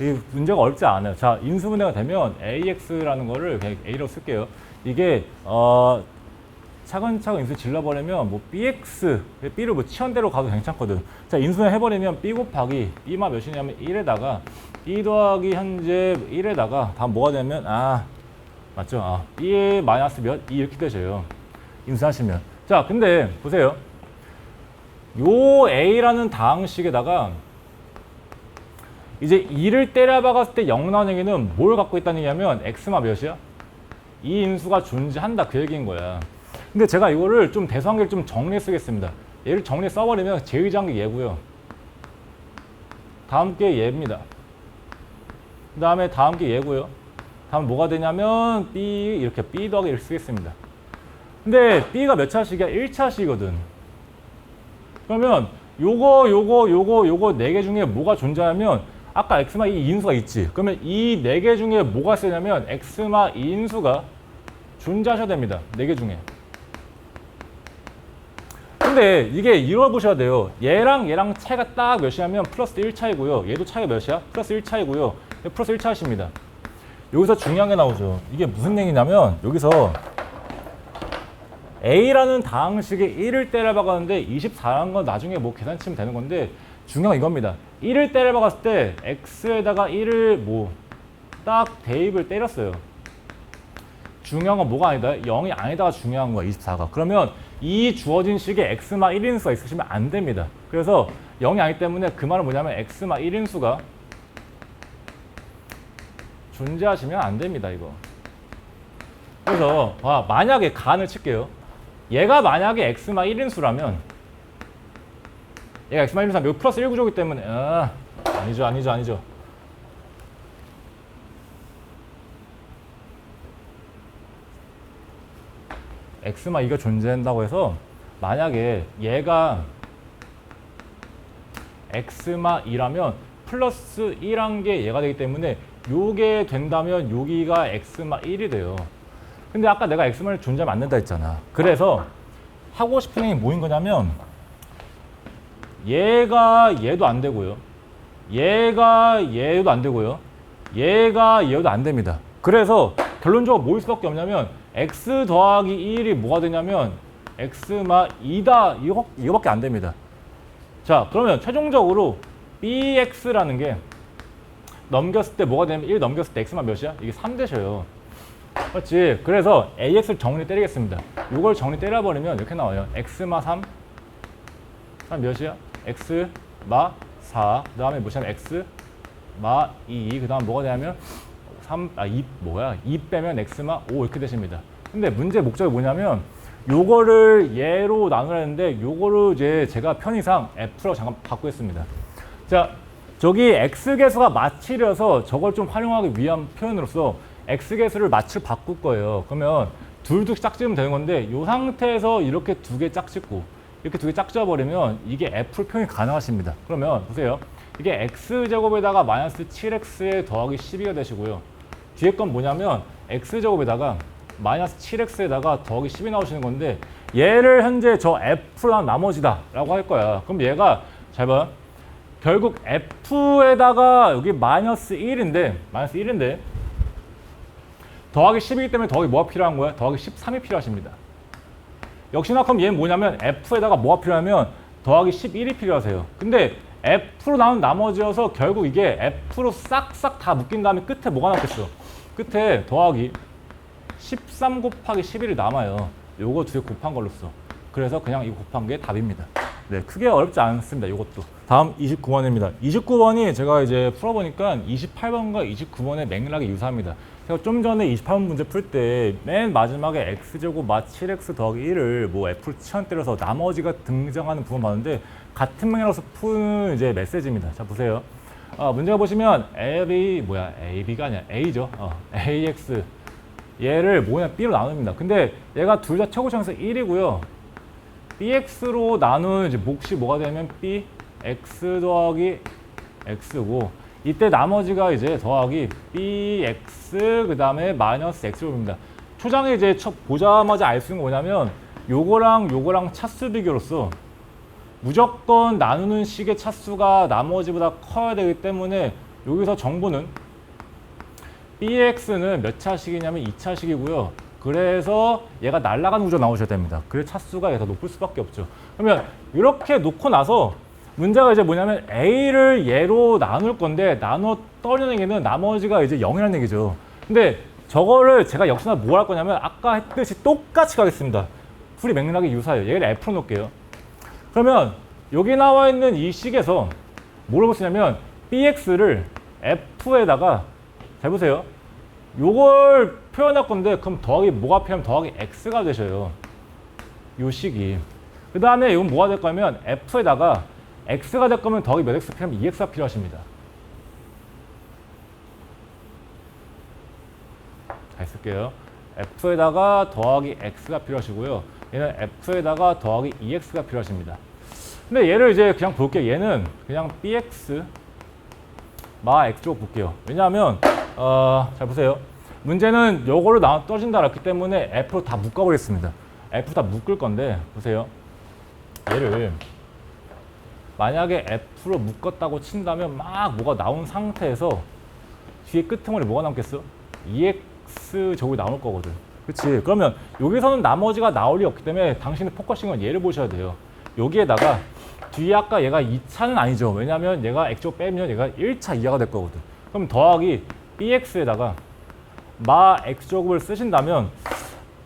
이 문제가 어렵지 않아요. 자, 인수분해가 되면 AX라는 거를 그냥 A로 쓸게요. 이게 차근차근 인수 질러버리면 뭐 BX, B를 뭐 치환대로 가도 괜찮거든. 자, 인수분해 해버리면 B 곱하기 B만 몇이냐면 1에다가 B 더하기 현재 1에다가 다음 뭐가 되면 맞죠? B의 마이너스 몇? 2 이렇게 되셔요. 인수하시면. 자, 근데 보세요. 요 A라는 다항식에다가 이제 2를 때려박았을 때 0 나오는 얘기는 뭘 갖고 있다는 얘기냐면 X마 몇이야? 이 인수가 존재한다 그 얘기인 거야. 근데 제가 이거를 좀 대수관계를 좀 정리해 쓰겠습니다. 얘를 정리해 써버리면 제2장계 얘고요. 다음 게 얘입니다. 그 다음에 다음 게 얘고요. 다음 뭐가 되냐면 B 이렇게 B 더하기 1 쓰겠습니다. 근데 B가 몇 차식이야? 1차식이거든. 그러면 요거 4개 중에 뭐가 존재하면 아까 X마 이 인수가 있지. 그러면 이 4개 중에 뭐가 쓰냐면 X마 이 인수가 존재하셔야 됩니다. 4개 중에. 근데 이게 이뤄보셔야 돼요. 얘랑 차이가 딱 몇이냐면 플러스 1차이고요. 얘도 차이가 몇이야? 플러스 1차이고요. 플러스 1차이십니다. 여기서 중요한 게 나오죠. 이게 무슨 얘기냐면 여기서 A라는 다항식에 1을 때려박았는데 24라는 건 나중에 뭐 계산치면 되는 건데 중요한 건 이겁니다. 1을 때려박았을 때 X에다가 1을 뭐 딱 대입을 때렸어요. 중요한 건 뭐가 아니다? 0이 아니다가 중요한 거야, 24가. 그러면 이 주어진 식에 X마 1인수가 있으시면 안 됩니다. 그래서 0이 아니기 때문에 그 말은 뭐냐면 X마 1인수가 존재하시면 안 됩니다, 이거. 그래서 만약에 간을 칠게요. 얘가 만약에 X마 1인수라면 얘가 X마 1인수라면 여기 플러스 1 구조이기 때문에 아니죠. X마 2가 존재한다고 해서 만약에 얘가 X마 2라면 플러스 1한 게 얘가 되기 때문에 요게 된다면 여기가 X마 1이 돼요. 근데 아까 내가 X마를 존재하면 안 된다 했잖아. 그래서 하고 싶은 행위 뭐인 거냐면 얘가 얘도 안 되고요. 얘가 얘도 안 되고요. 얘가 얘도 안 됩니다. 그래서 결론적으로 뭐일 수밖에 없냐면 X 더하기 1이 뭐가 되냐면 X마 2다 이거밖에 안 됩니다. 자, 그러면 최종적으로 BX라는 게 넘겼을 때 뭐가 되냐면 1 넘겼을 때 X마 몇이야? 이게 3 되셔요. 그렇지. 그래서 AX를 정리 때리겠습니다. 이걸 정리 때려버리면 이렇게 나와요. X마 3 몇이야? X마 4 그 다음에 뭐냐면 X마 2 그 다음 뭐가 되냐면 2 빼면 X마 5 이렇게 되십니다. 근데 문제 목적이 뭐냐면 요거를 얘로 나누려 했는데 요거를 이제 제가 편의상 F라고 잠깐 바꾸겠습니다. 자, 저기 X계수가 마치려서 저걸 좀 활용하기 위한 표현으로서 x개수를 마취를 바꿀 거예요. 그러면 둘도 짝지으면 되는 건데 이 상태에서 이렇게 두 개 짝짓고 이렇게 두 개 짝지어버리면 이게 f로 표현이 가능하십니다. 그러면 보세요. 이게 x제곱에다가 마이너스 7x에 더하기 12가 되시고요. 뒤에 건 뭐냐면 x제곱에다가 마이너스 7x에다가 더하기 10이 나오시는 건데 얘를 현재 저 f로 난 나머지다 라고 할 거야. 그럼 얘가 잘 봐. 결국 f에다가 여기 마이너스 1인데 더하기 10이기 때문에 더하기 뭐가 필요한 거야? 더하기 13이 필요하십니다. 역시나 그럼 얘는 뭐냐면 f에다가 뭐가 필요하면 더하기 11이 필요하세요. 근데 f로 나온 나머지여서 결국 이게 f로 싹싹 다 묶인 다음에 끝에 뭐가 남겠어? 끝에 더하기 13 곱하기 11이 남아요. 요거 두 개 곱한 걸로 써. 그래서 그냥 이거 곱한 게 답입니다. 네, 크게 어렵지 않습니다. 이것도. 다음 29번입니다. 29번이 제가 이제 풀어보니까 28번과 29번의 맥락이 유사합니다. 제가 좀 전에 28번 문제 풀 때 맨 마지막에 x제곱 마 7x 더하기 1을 뭐 f를 치환 때려서 나머지가 등장하는 부분 봤는데 같은 맥락으로서 푸는 이제 메시지입니다. 자, 보세요. 문제가 보시면 AB가 아니야. A죠. AX. 얘를 뭐냐 B로 나눕니다. 근데 얘가 둘 다 최고차항에서 1이고요. BX로 나눈 이제 몫이 뭐가 되면 BX 더하기 X고 이때 나머지가 이제 더하기 BX 그 다음에 마이너스 X로입니다. 초장에 이제 보자마자 알 수 있는 거 뭐냐면 요거랑 차수 비교로서 무조건 나누는 식의 차수가 나머지보다 커야 되기 때문에 여기서 정보는 BX는 몇 차식이냐면 2차식이고요. 그래서 얘가 날아가는 구조 나오셔야 됩니다. 그래 차수가 얘가 더 높을 수밖에 없죠. 그러면 이렇게 놓고 나서 문제가 이제 뭐냐면 A를 얘로 나눌 건데 나눠 떨어지는 얘기는 나머지가 이제 0이라는 얘기죠. 근데 저거를 제가 역시나 뭐 할 거냐면 아까 했듯이 똑같이 가겠습니다. 풀이 맥락이 유사해요. 얘를 F로 놓을게요. 그러면 여기 나와 있는 이 식에서 뭐를 볼 수 있냐면 BX를 F에다가 잘 보세요. 요걸 표현할 건데 그럼 더하기 뭐가 필요하면 더하기 X가 되셔요. 요 식이. 그 다음에 이건 뭐가 될 거냐면 F에다가 X가 될 거면 더하기 몇 X 필요하면 2X가 필요하십니다. 잘 쓸게요. F에다가 더하기 X가 필요하시고요. 얘는 F에다가 더하기 2X가 필요하십니다. 근데 얘를 이제 그냥 볼게요. 얘는 그냥 BX 마 X로 볼게요. 왜냐하면 잘 보세요. 문제는 요거를 떨어진다 그랬기 때문에 F로 다 묶어버리겠습니다. F로 다 묶을 건데 보세요. 얘를 만약에 F로 묶었다고 친다면 막 뭐가 나온 상태에서 뒤에 끄트머리 뭐가 남겠어? EX 저기 나올 거거든. 그치? 그러면 여기서는 나머지가 나올 리 없기 때문에 당신의 포커싱은 얘를 보셔야 돼요. 여기에다가 뒤에 아까 얘가 2차는 아니죠. 왜냐면 얘가 X제곱 빼면 얘가 1차 이하가 될 거거든. 그럼 더하기 BX에다가 마 X제곱을 쓰신다면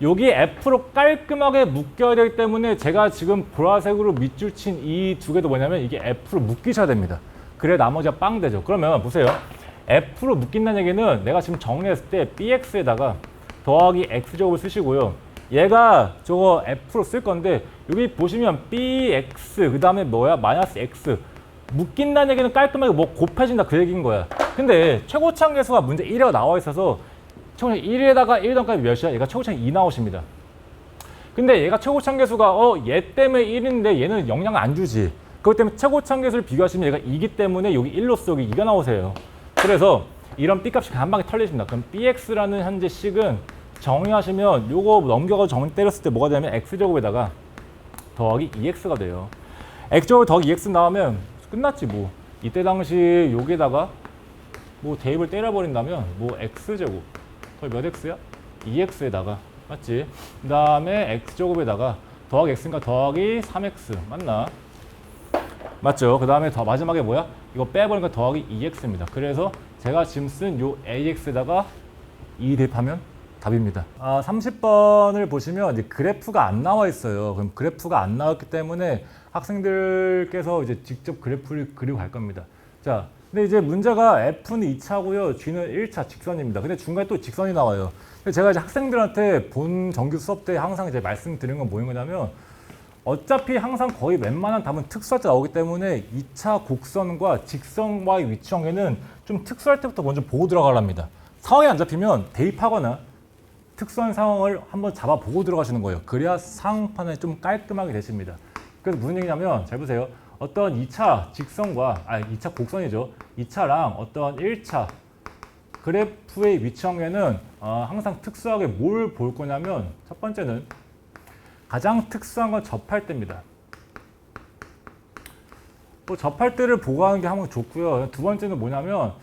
여기 F로 깔끔하게 묶여야 되기 때문에 제가 지금 보라색으로 밑줄 친 이 두 개도 뭐냐면 이게 F로 묶이셔야 됩니다. 그래 나머지가 빵 되죠. 그러면 보세요. F로 묶인다는 얘기는 내가 지금 정리했을 때 BX에다가 더하기 X제곱을 쓰시고요. 얘가 저거 F로 쓸 건데 여기 보시면 BX 그 다음에 뭐야? 마이너스 X 묶인다는 얘기는 깔끔하게 뭐 곱해진다 그 얘기인 거야. 근데 최고차항 계수가 문제 1에 나와 있어서 최고차항 1에다가 1던까지 몇이야? 얘가 최고차항 2 나오십니다. 근데 얘가 최고차항 계수가 얘 때문에 1인데 얘는 영향을 안 주지. 그렇기 때문에 최고차항 계수를 비교하시면 얘가 2기 때문에 여기 1로서 여기 2가 나오세요. 그래서 이런 B값이 한 방에 털리십니다. 그럼 BX라는 현재 식은 정의하시면 요거 넘겨가지고 정의 때렸을 때 뭐가 되냐면 X제곱에다가 더하기 2X가 돼요. X제곱 더하기 2X 나오면 끝났지 뭐. 이때 당시 여기에다가 뭐 대입을 때려버린다면 뭐 X제곱 거의 몇 X야? 2X에다가 맞지? 그 다음에 X제곱에다가 더하기 X니까 더하기 3X 맞나? 맞죠? 그 다음에 더 마지막에 뭐야? 이거 빼버리니까 더하기 2X입니다. 그래서 제가 지금 쓴 요 AX에다가 2 대입하면 답입니다. 30번을 보시면 이제 그래프가 안 나와 있어요. 그럼 그래프가 안 나왔기 때문에 학생들께서 이제 직접 그래프를 그리고 갈 겁니다. 자, 근데 이제 문제가 F는 2차고요. G는 1차 직선입니다. 근데 중간에 또 직선이 나와요. 근데 제가 이제 학생들한테 본 정규 수업 때 항상 이제 말씀드리는 건 뭐인 거냐면 어차피 항상 거의 웬만한 답은 특수할 때 나오기 때문에 2차 곡선과 직선과의 위치관계는 좀 특수할 때부터 먼저 보고 들어가랍니다. 상황이 안 잡히면 대입하거나 특수한 상황을 한번 잡아보고 들어가시는 거예요. 그래야 상황판에 좀 깔끔하게 되십니다. 그래서 무슨 얘기냐면 잘 보세요. 어떤 2차 직선과 2차 곡선이죠. 2차랑 어떤 1차 그래프의 위치 관계는 항상 특수하게 뭘 볼 거냐면 첫 번째는 가장 특수한 건 접할 때입니다. 뭐 접할 때를 보고 하는 게 항상 좋고요. 두 번째는 뭐냐면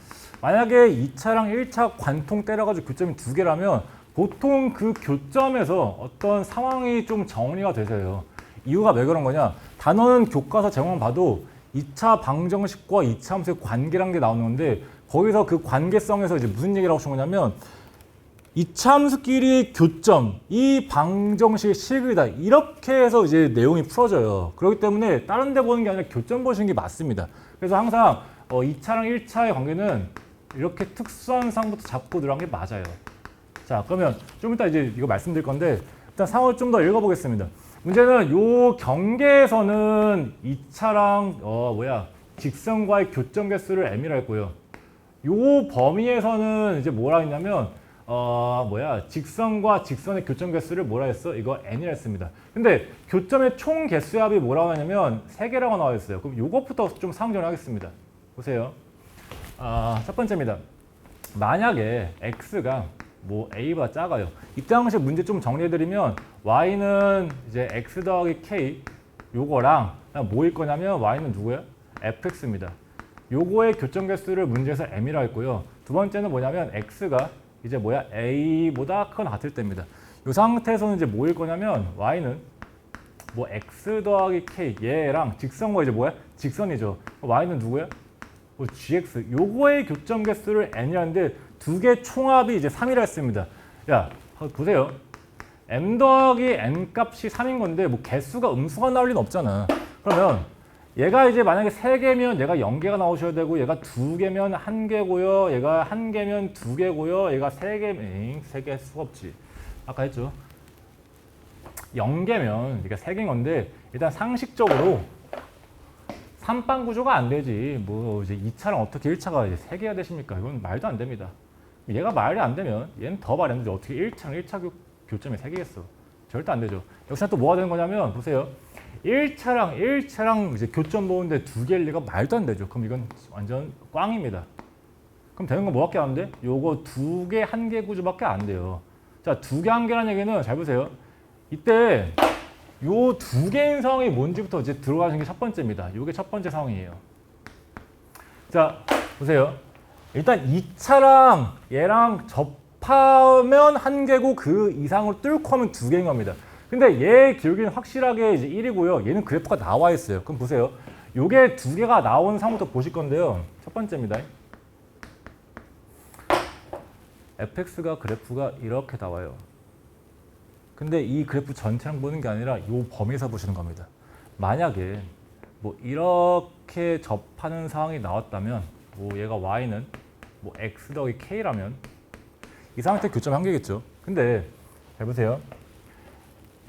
만약에 2차랑 1차 관통 때려가지고 교점이 두 개라면 보통 그 교점에서 어떤 상황이 좀 정리가 되세요. 이유가 왜 그런 거냐? 단어는 교과서 제목만 봐도 2차 방정식과 2차 함수의 관계라는 게 나오는 건데 거기서 그 관계성에서 이제 무슨 얘기를 하고 싶은 거냐면 2차 함수끼리의 교점, 이 방정식의 식이다. 이렇게 해서 이제 내용이 풀어져요. 그렇기 때문에 다른 데 보는 게 아니라 교점 보시는 게 맞습니다. 그래서 항상 2차랑 1차의 관계는 이렇게 특수한 상부터 잡고 들어간 게 맞아요. 자, 그러면 좀 이따 이제 이거 말씀드릴 건데 일단 상황을 좀 더 읽어보겠습니다. 문제는 요 경계에서는 2차랑 직선과의 교점 개수를 M이라 했고요. 요 범위에서는 이제 뭐라 했냐면 직선과 직선의 교점 개수를 뭐라 했어? 이거 N이라 했습니다. 근데 교점의 총 개수의 합이 뭐라고 하냐면 3개라고 나와 있어요. 그럼 요것부터 좀 상정을 하겠습니다. 보세요. 첫 번째입니다. 만약에 X가 A보다 작아요. 이때 당시 문제 좀 정리해드리면 Y는 이제 X 더하기 K 요거랑 뭐일 거냐면 Y는 누구예요? fx입니다. 요거의 교점 개수를 문제에서 M이라 했고요. 두 번째는 뭐냐면 X가 이제 A보다 크거나 같을 때입니다. 이 상태에서는 이제 뭐일 거냐면 Y는 X 더하기 K 얘랑 직선과 이제 직선이죠. Y는 누구야? GX. 요거의 교점 개수를 N이라는데 두 개 총합이 이제 3이라 했습니다. 야, 보세요. M 더하기 N 값이 3인 건데 개수가 음수가 나올 리는 없잖아. 그러면 얘가 이제 만약에 3개면 얘가 0개가 나오셔야 되고 얘가 2개면 1개고요. 얘가 1개면 2개고요. 얘가 3개면 3개 할 수가 없지. 아까 했죠. 0개면 얘가 3개인 건데 일단 상식적으로 3반 구조가 안 되지. 이제 2차랑 어떻게 1차가 이제 3개가 되십니까? 이건 말도 안 됩니다. 얘가 말이 안 되면 얘는 더 말이 안 되죠. 어떻게 1차랑 1차 교점이 3개겠어. 절대 안 되죠. 역시나 또 뭐가 되는 거냐면 보세요. 1차랑 이제 교점 보는데 2개일 리가 말도 안 되죠. 그럼 이건 완전 꽝입니다. 그럼 되는 건 뭐밖에 안 돼? 요거 2개, 1개 구조밖에 안 돼요. 자, 2개, 1개라는 얘기는 잘 보세요. 이때 요 2개인 상황이 뭔지부터 이제 들어가시는 게 첫 번째입니다. 요게 첫 번째 상황이에요. 자, 보세요. 일단 2차랑 얘랑 접하면 1개고 그 이상으로 뚫고 하면 2개인 겁니다. 근데 얘 기울기는 확실하게 이제 1이고요. 얘는 그래프가 나와 있어요. 그럼 보세요. 요게 2개가 나온 상부터 보실 건데요. 첫 번째입니다. fx가 그래프가 이렇게 나와요. 근데 이 그래프 전체랑 보는 게 아니라 요 범위에서 보시는 겁니다. 만약에 이렇게 접하는 상황이 나왔다면 얘가 y는 x 더하기 k라면 이 상태 교점 1개겠죠. 근데 잘 보세요.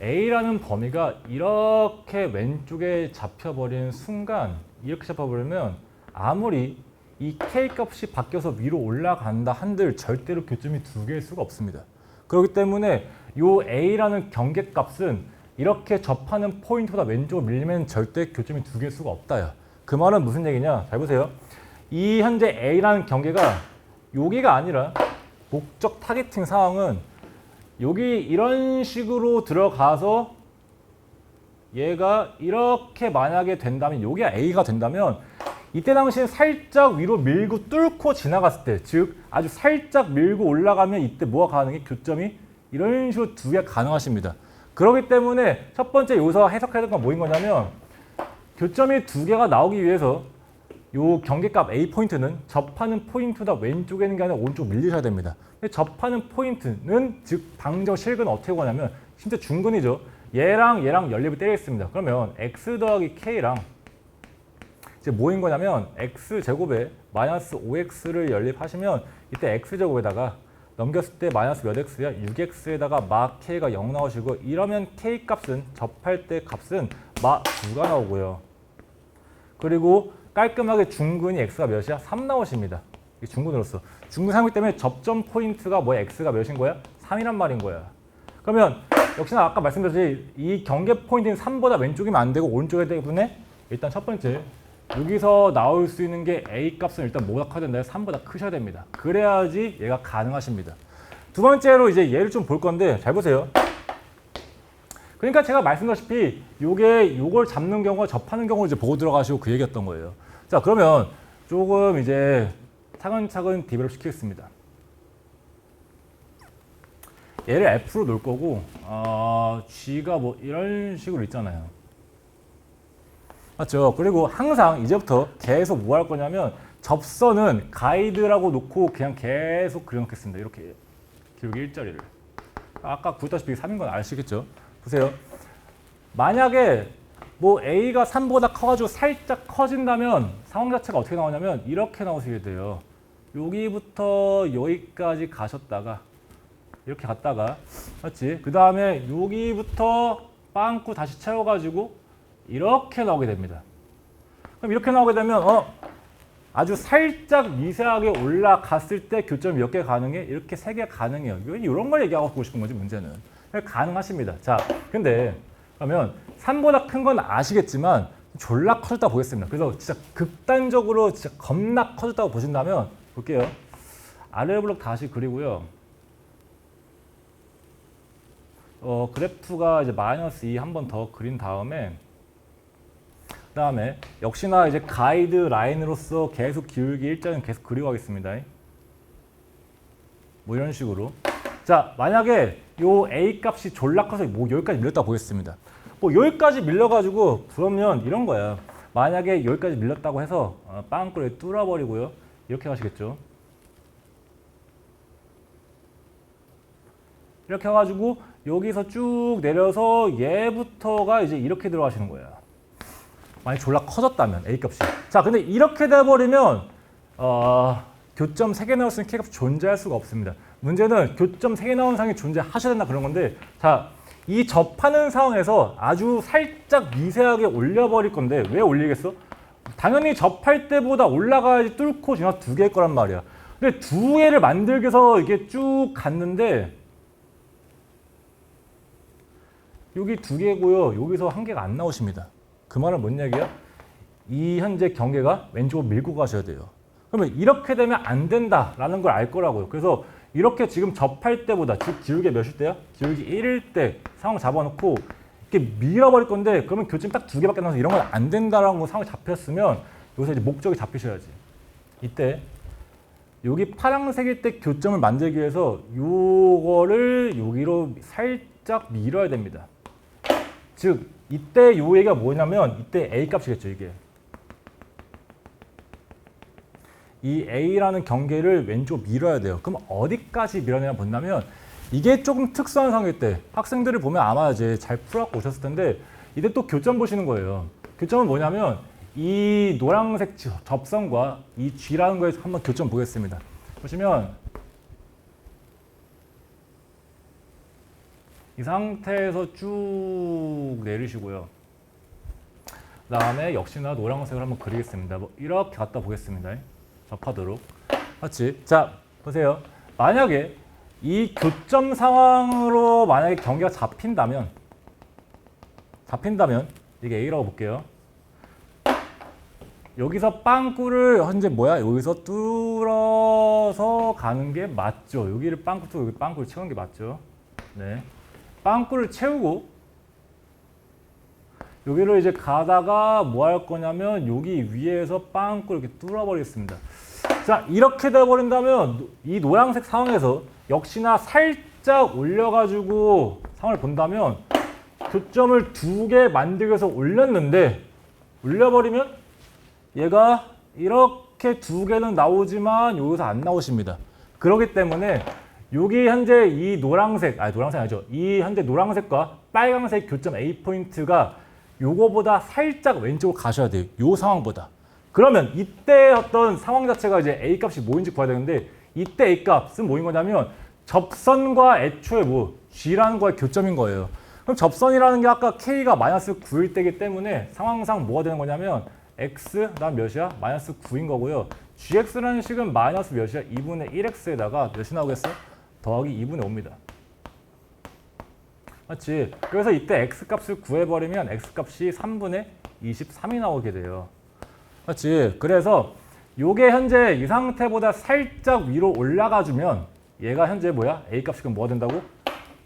A라는 범위가 이렇게 왼쪽에 잡혀버리는 순간 이렇게 잡혀버리면 아무리 이 K값이 바뀌어서 위로 올라간다 한들 절대로 교점이 2개일 수가 없습니다. 그렇기 때문에 이 A라는 경계값은 이렇게 접하는 포인트보다 왼쪽으로 밀리면 절대 교점이 2개일 수가 없다야. 그 말은 무슨 얘기냐? 잘 보세요. 이 현재 A라는 경계가 여기가 아니라 목적 타겟팅 상황은 여기 이런 식으로 들어가서 얘가 이렇게 만약에 된다면 여기가 A가 된다면 이때 당시에 살짝 위로 밀고 뚫고 지나갔을 때 즉 아주 살짝 밀고 올라가면 이때 뭐가 가능해? 교점이 이런 식으로 2개가 가능하십니다. 그렇기 때문에 첫 번째 여기서 해석해야 될 건 뭐인 거냐면 교점이 2개가 나오기 위해서 요 경계값 A 포인트는 접하는 포인트보다 왼쪽에 있는 게 아니라 오른쪽 밀리셔야 됩니다. 접하는 포인트는 즉 방정식은 어떻게 구하냐면 진짜 중근이죠. 얘랑 연립을 때리겠습니다. 그러면 x 더하기 k랑 이제 뭐인 거냐면 x제곱에 마이너스 5x를 연립하시면 이때 x제곱에다가 넘겼을 때 마이너스 몇 x야? 6x에다가 마 k가 0 나오시고 이러면 k 값은 접할 때 값은 마 9가 나오고요. 그리고 깔끔하게 중근이 x가 몇이야? 3 나오십니다. 이게 중근으로서. 중근 사용이기 때문에 접점 포인트가 뭐야? x가 몇인 거야? 3이란 말인 거야. 그러면 역시나 아까 말씀드렸듯이 이 경계 포인트는 3보다 왼쪽이면 안 되고 오른쪽에 되기 때문에 일단 첫 번째 여기서 나올 수 있는 게 a 값은 일단 뭐가 커야 된다? 3보다 크셔야 됩니다. 그래야지 얘가 가능하십니다. 두 번째로 이제 얘를 좀 볼 건데 잘 보세요. 그러니까 제가 말씀드렸다시피 요걸 잡는 경우와 접하는 경우를 이제 보고 들어가시고 그 얘기였던 거예요. 자, 그러면 조금 이제 차근차근 디벨롭 시키겠습니다. 얘를 F로 놓을 거고, G가 뭐 이런 식으로 있잖아요. 맞죠? 그리고 항상 이제부터 계속 뭐 할 거냐면 접선은 가이드라고 놓고 그냥 계속 그려놓겠습니다. 이렇게 기울기 일자리를. 아까 그렸다시피 3인 건 아시겠죠? 보세요. 만약에 뭐 A가 3보다 커가지고 살짝 커진다면 상황 자체가 어떻게 나오냐면 이렇게 나오시게 돼요. 여기부터 여기까지 가셨다가 이렇게 갔다가 맞지? 그 다음에 여기부터 빵꾸 다시 채워가지고 이렇게 나오게 됩니다. 그럼 이렇게 나오게 되면 아주 살짝 미세하게 올라갔을 때 교점이 몇 개 가능해? 이렇게 3개 가능해요. 이런 걸 얘기하고 싶은 거지 문제는. 가능하십니다. 자, 근데 그러면 3보다 큰 건 아시겠지만 졸라 커졌다 보겠습니다. 그래서 진짜 극단적으로 진짜 겁나 커졌다고 보신다면 볼게요. 아래 블록 다시 그리고요. 그래프가 이제 -2 한 번 더 그린 다음에 그다음에 역시나 이제 가이드 라인으로서 계속 기울기 일자는 계속 그려가겠습니다. 뭐 이런 식으로. 자, 만약에 요 A 값이 졸라 커서 뭐 여기까지 밀렸다 보겠습니다. 뭐 여기까지 밀려가지고 그러면 이런 거야. 만약에 여기까지 밀렸다고 해서 빵꾸를 뚫어버리고요. 이렇게 가시겠죠. 이렇게 해가지고 여기서 쭉 내려서 얘부터가 이제 이렇게 들어가시는 거예요. 만약 졸라 커졌다면 A 값이. 자, 근데 이렇게 돼버리면 교점 3개 나올 수 있는 K값이 존재할 수가 없습니다. 문제는 교점 3개 나오는 상황이 존재하셔야 된다 그런 건데, 자, 이 접하는 상황에서 아주 살짝 미세하게 올려버릴 건데 왜 올리겠어? 당연히 접할 때보다 올라가야지 뚫고 지나 2개일 거란 말이야. 근데 2개를 만들기 위해서 이게 쭉 갔는데 여기 2개고요. 여기서 1개가 안 나오십니다. 그 말은 뭔 얘기야? 이 현재 경계가 왼쪽으로 밀고 가셔야 돼요. 그러면 이렇게 되면 안 된다라는 걸 알 거라고요. 그래서 이렇게 지금 접할 때보다, 즉 기울기 몇일 때야? 기울기 1일 때 상황 잡아놓고 이렇게 밀어버릴 건데 그러면 교점 딱 2개밖에 나와서 이런 건 안 된다라는 상황이 잡혔으면 여기서 이제 목적이 잡히셔야지. 이때 여기 파란색일 때 교점을 만들기 위해서 요거를 여기로 살짝 밀어야 됩니다. 즉 이때 요 얘기가 뭐냐면 이때 A 값이겠죠, 이게. 이 A라는 경계를 왼쪽 밀어야 돼요. 그럼 어디까지 밀어내냐 본다면 이게 조금 특수한 상황일 때 학생들을 보면 아마 이제 잘 풀어갖고 오셨을 텐데 이때 또 교점 보시는 거예요. 교점은 뭐냐면 이 노란색 접선과 이 G라는 거에 한번 교점 보겠습니다. 보시면 이 상태에서 쭉 내리시고요. 그 다음에 역시나 노란색을 한번 그리겠습니다. 뭐 이렇게 갖다 보겠습니다. 접하도록. 맞지? 자, 보세요. 만약에 이 교점 상황으로 만약에 경계가 잡힌다면 이게 A라고 볼게요. 여기서 빵꾸를 현재 뭐야? 여기서 뚫어서 가는 게 맞죠. 여기를 빵꾸 뚫고 여기 빵꾸를 채우는 게 맞죠. 네. 빵꾸를 채우고 여기를 이제 가다가 뭐 할 거냐면 여기 위에서 빵꾸를 이렇게 뚫어버리겠습니다. 자, 이렇게 돼버린다면 이 노란색 상황에서 역시나 살짝 올려가지고 상황을 본다면 교점을 2개 만들기 위해서 올렸는데 올려버리면 얘가 이렇게 2개는 나오지만 여기서 안 나오십니다. 그렇기 때문에 여기 현재 이 노란색 아니죠. 이 현재 노란색과 빨간색 교점 A 포인트가 요거보다 살짝 왼쪽으로 가셔야 돼요. 요 상황보다. 그러면 이때 어떤 상황 자체가 이제 A 값이 뭐인지 구해야 되는데 이때 A 값은 뭐인 거냐면 접선과 애초에 뭐 G라는 거의 교점인 거예요. 그럼 접선이라는 게 아까 K가 -9일 때이기 때문에 상황상 뭐가 되는 거냐면 X 그다음 몇이야? -9인 거고요. gx라는 식은 마이너스 몇이야? 2분의 1x에다가 몇이 나오겠어? 더하기 2분의 5입니다. 맞지? 그래서 이때 x값을 구해버리면 x값이 3분의 23이 나오게 돼요. 맞지? 그래서 요게 현재 이 상태보다 살짝 위로 올라가주면 얘가 현재 뭐야? a값이 그럼 뭐가 된다고?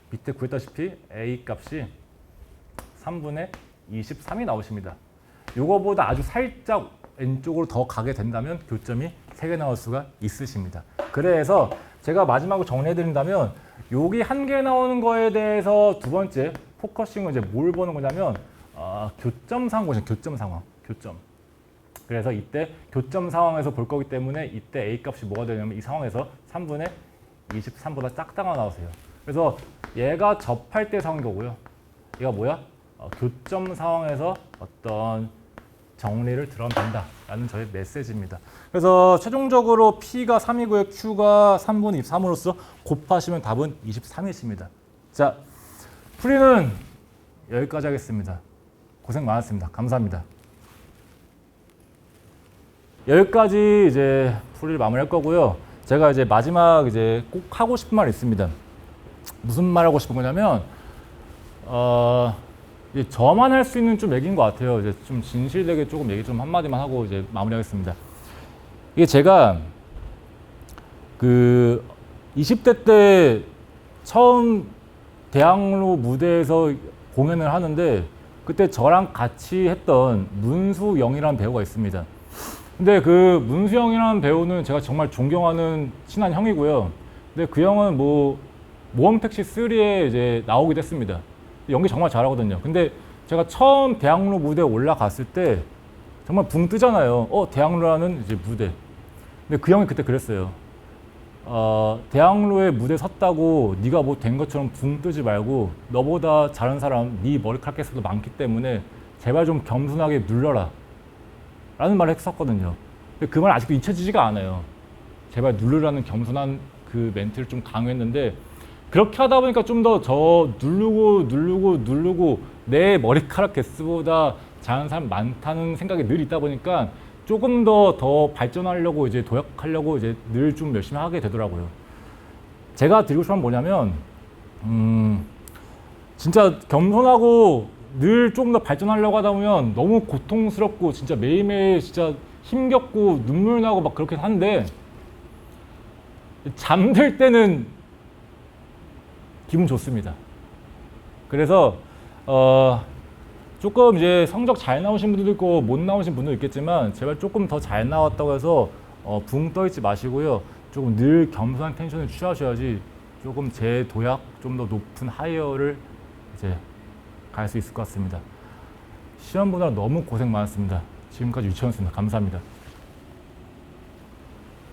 밑에 구했다시피 a값이 3분의 23이 나오십니다. 요거보다 아주 살짝 왼쪽으로 더 가게 된다면 교점이 3개 나올 수가 있으십니다. 그래서 제가 마지막으로 정리해드린다면 여기 1개 나오는 거에 대해서 두 번째 포커싱은 이제 뭘 보는 거냐면 교점 상황이죠. 교점 상황. 교점. 그래서 이때 교점 상황에서 볼 거기 때문에 이때 A값이 뭐가 되냐면 이 상황에서 3분의 23보다 작다가 나오세요. 그래서 얘가 접할 때 상황인 거고요. 얘가 뭐야? 교점 상황에서 어떤 정리를 들어가면 된다라는 저의 메시지입니다. 그래서 최종적으로 P가 3이고요. Q가 3분의 23으로서 곱하시면 답은 23이십니다. 자, 풀이는 여기까지 하겠습니다. 고생 많았습니다. 감사합니다. 여기까지 이제 풀이를 마무리할 거고요. 제가 이제 마지막 이제 꼭 하고 싶은 말이 있습니다. 무슨 말 하고 싶은 거냐면 이제 저만 할 수 있는 좀 얘기인 것 같아요. 이제 좀 진실되게 조금 얘기 좀 한마디만 하고 이제 마무리하겠습니다. 이게 제가 그 20대 때 처음 대학로 무대에서 공연을 하는데 그때 저랑 같이 했던 문수영이라는 배우가 있습니다. 근데 그 문수영이라는 배우는 제가 정말 존경하는 친한 형이고요. 근데 그 형은 뭐 모험택시 3에 이제 나오기도 했습니다. 연기 정말 잘하거든요. 근데 제가 처음 대학로 무대에 올라갔을 때 정말 붕 뜨잖아요. 대학로라는 이제 무대. 근데 그 형이 그때 그랬어요. 대학로에 무대 섰다고 네가 뭐 된 것처럼 붕 뜨지 말고 너보다 잘하는 사람 네 머리카락에서도 많기 때문에 제발 좀 겸손하게 눌러라 라는 말을 했었거든요. 근데 그 말 아직도 잊혀지지가 않아요. 제발 누르라는 겸손한 그 멘트를 좀 강요했는데 그렇게 하다 보니까 좀 더 누르고 내 머리카락 개수보다 잘하는 사람 많다는 생각이 늘 있다 보니까 조금 더 발전하려고 이제 도약하려고 이제 늘 좀 열심히 하게 되더라고요. 제가 드리고 싶은 건 뭐냐면 진짜 겸손하고 늘 조금 더 발전하려고 하다 보면 너무 고통스럽고 진짜 매일매일 진짜 힘겹고 눈물 나고 막 그렇게 한데 잠들 때는 기분 좋습니다. 그래서 조금 이제 성적 잘 나오신 분들도 있고 못 나오신 분도 있겠지만 제발 조금 더 잘 나왔다고 해서 붕 떠있지 마시고요. 조금 늘 겸손한 텐션을 취하셔야지 조금 제 도약 좀 더 높은 하이어를 이제 갈 수 있을 것 같습니다. 시험 보느라 너무 고생 많았습니다. 지금까지 유채원이었습니다. 감사합니다.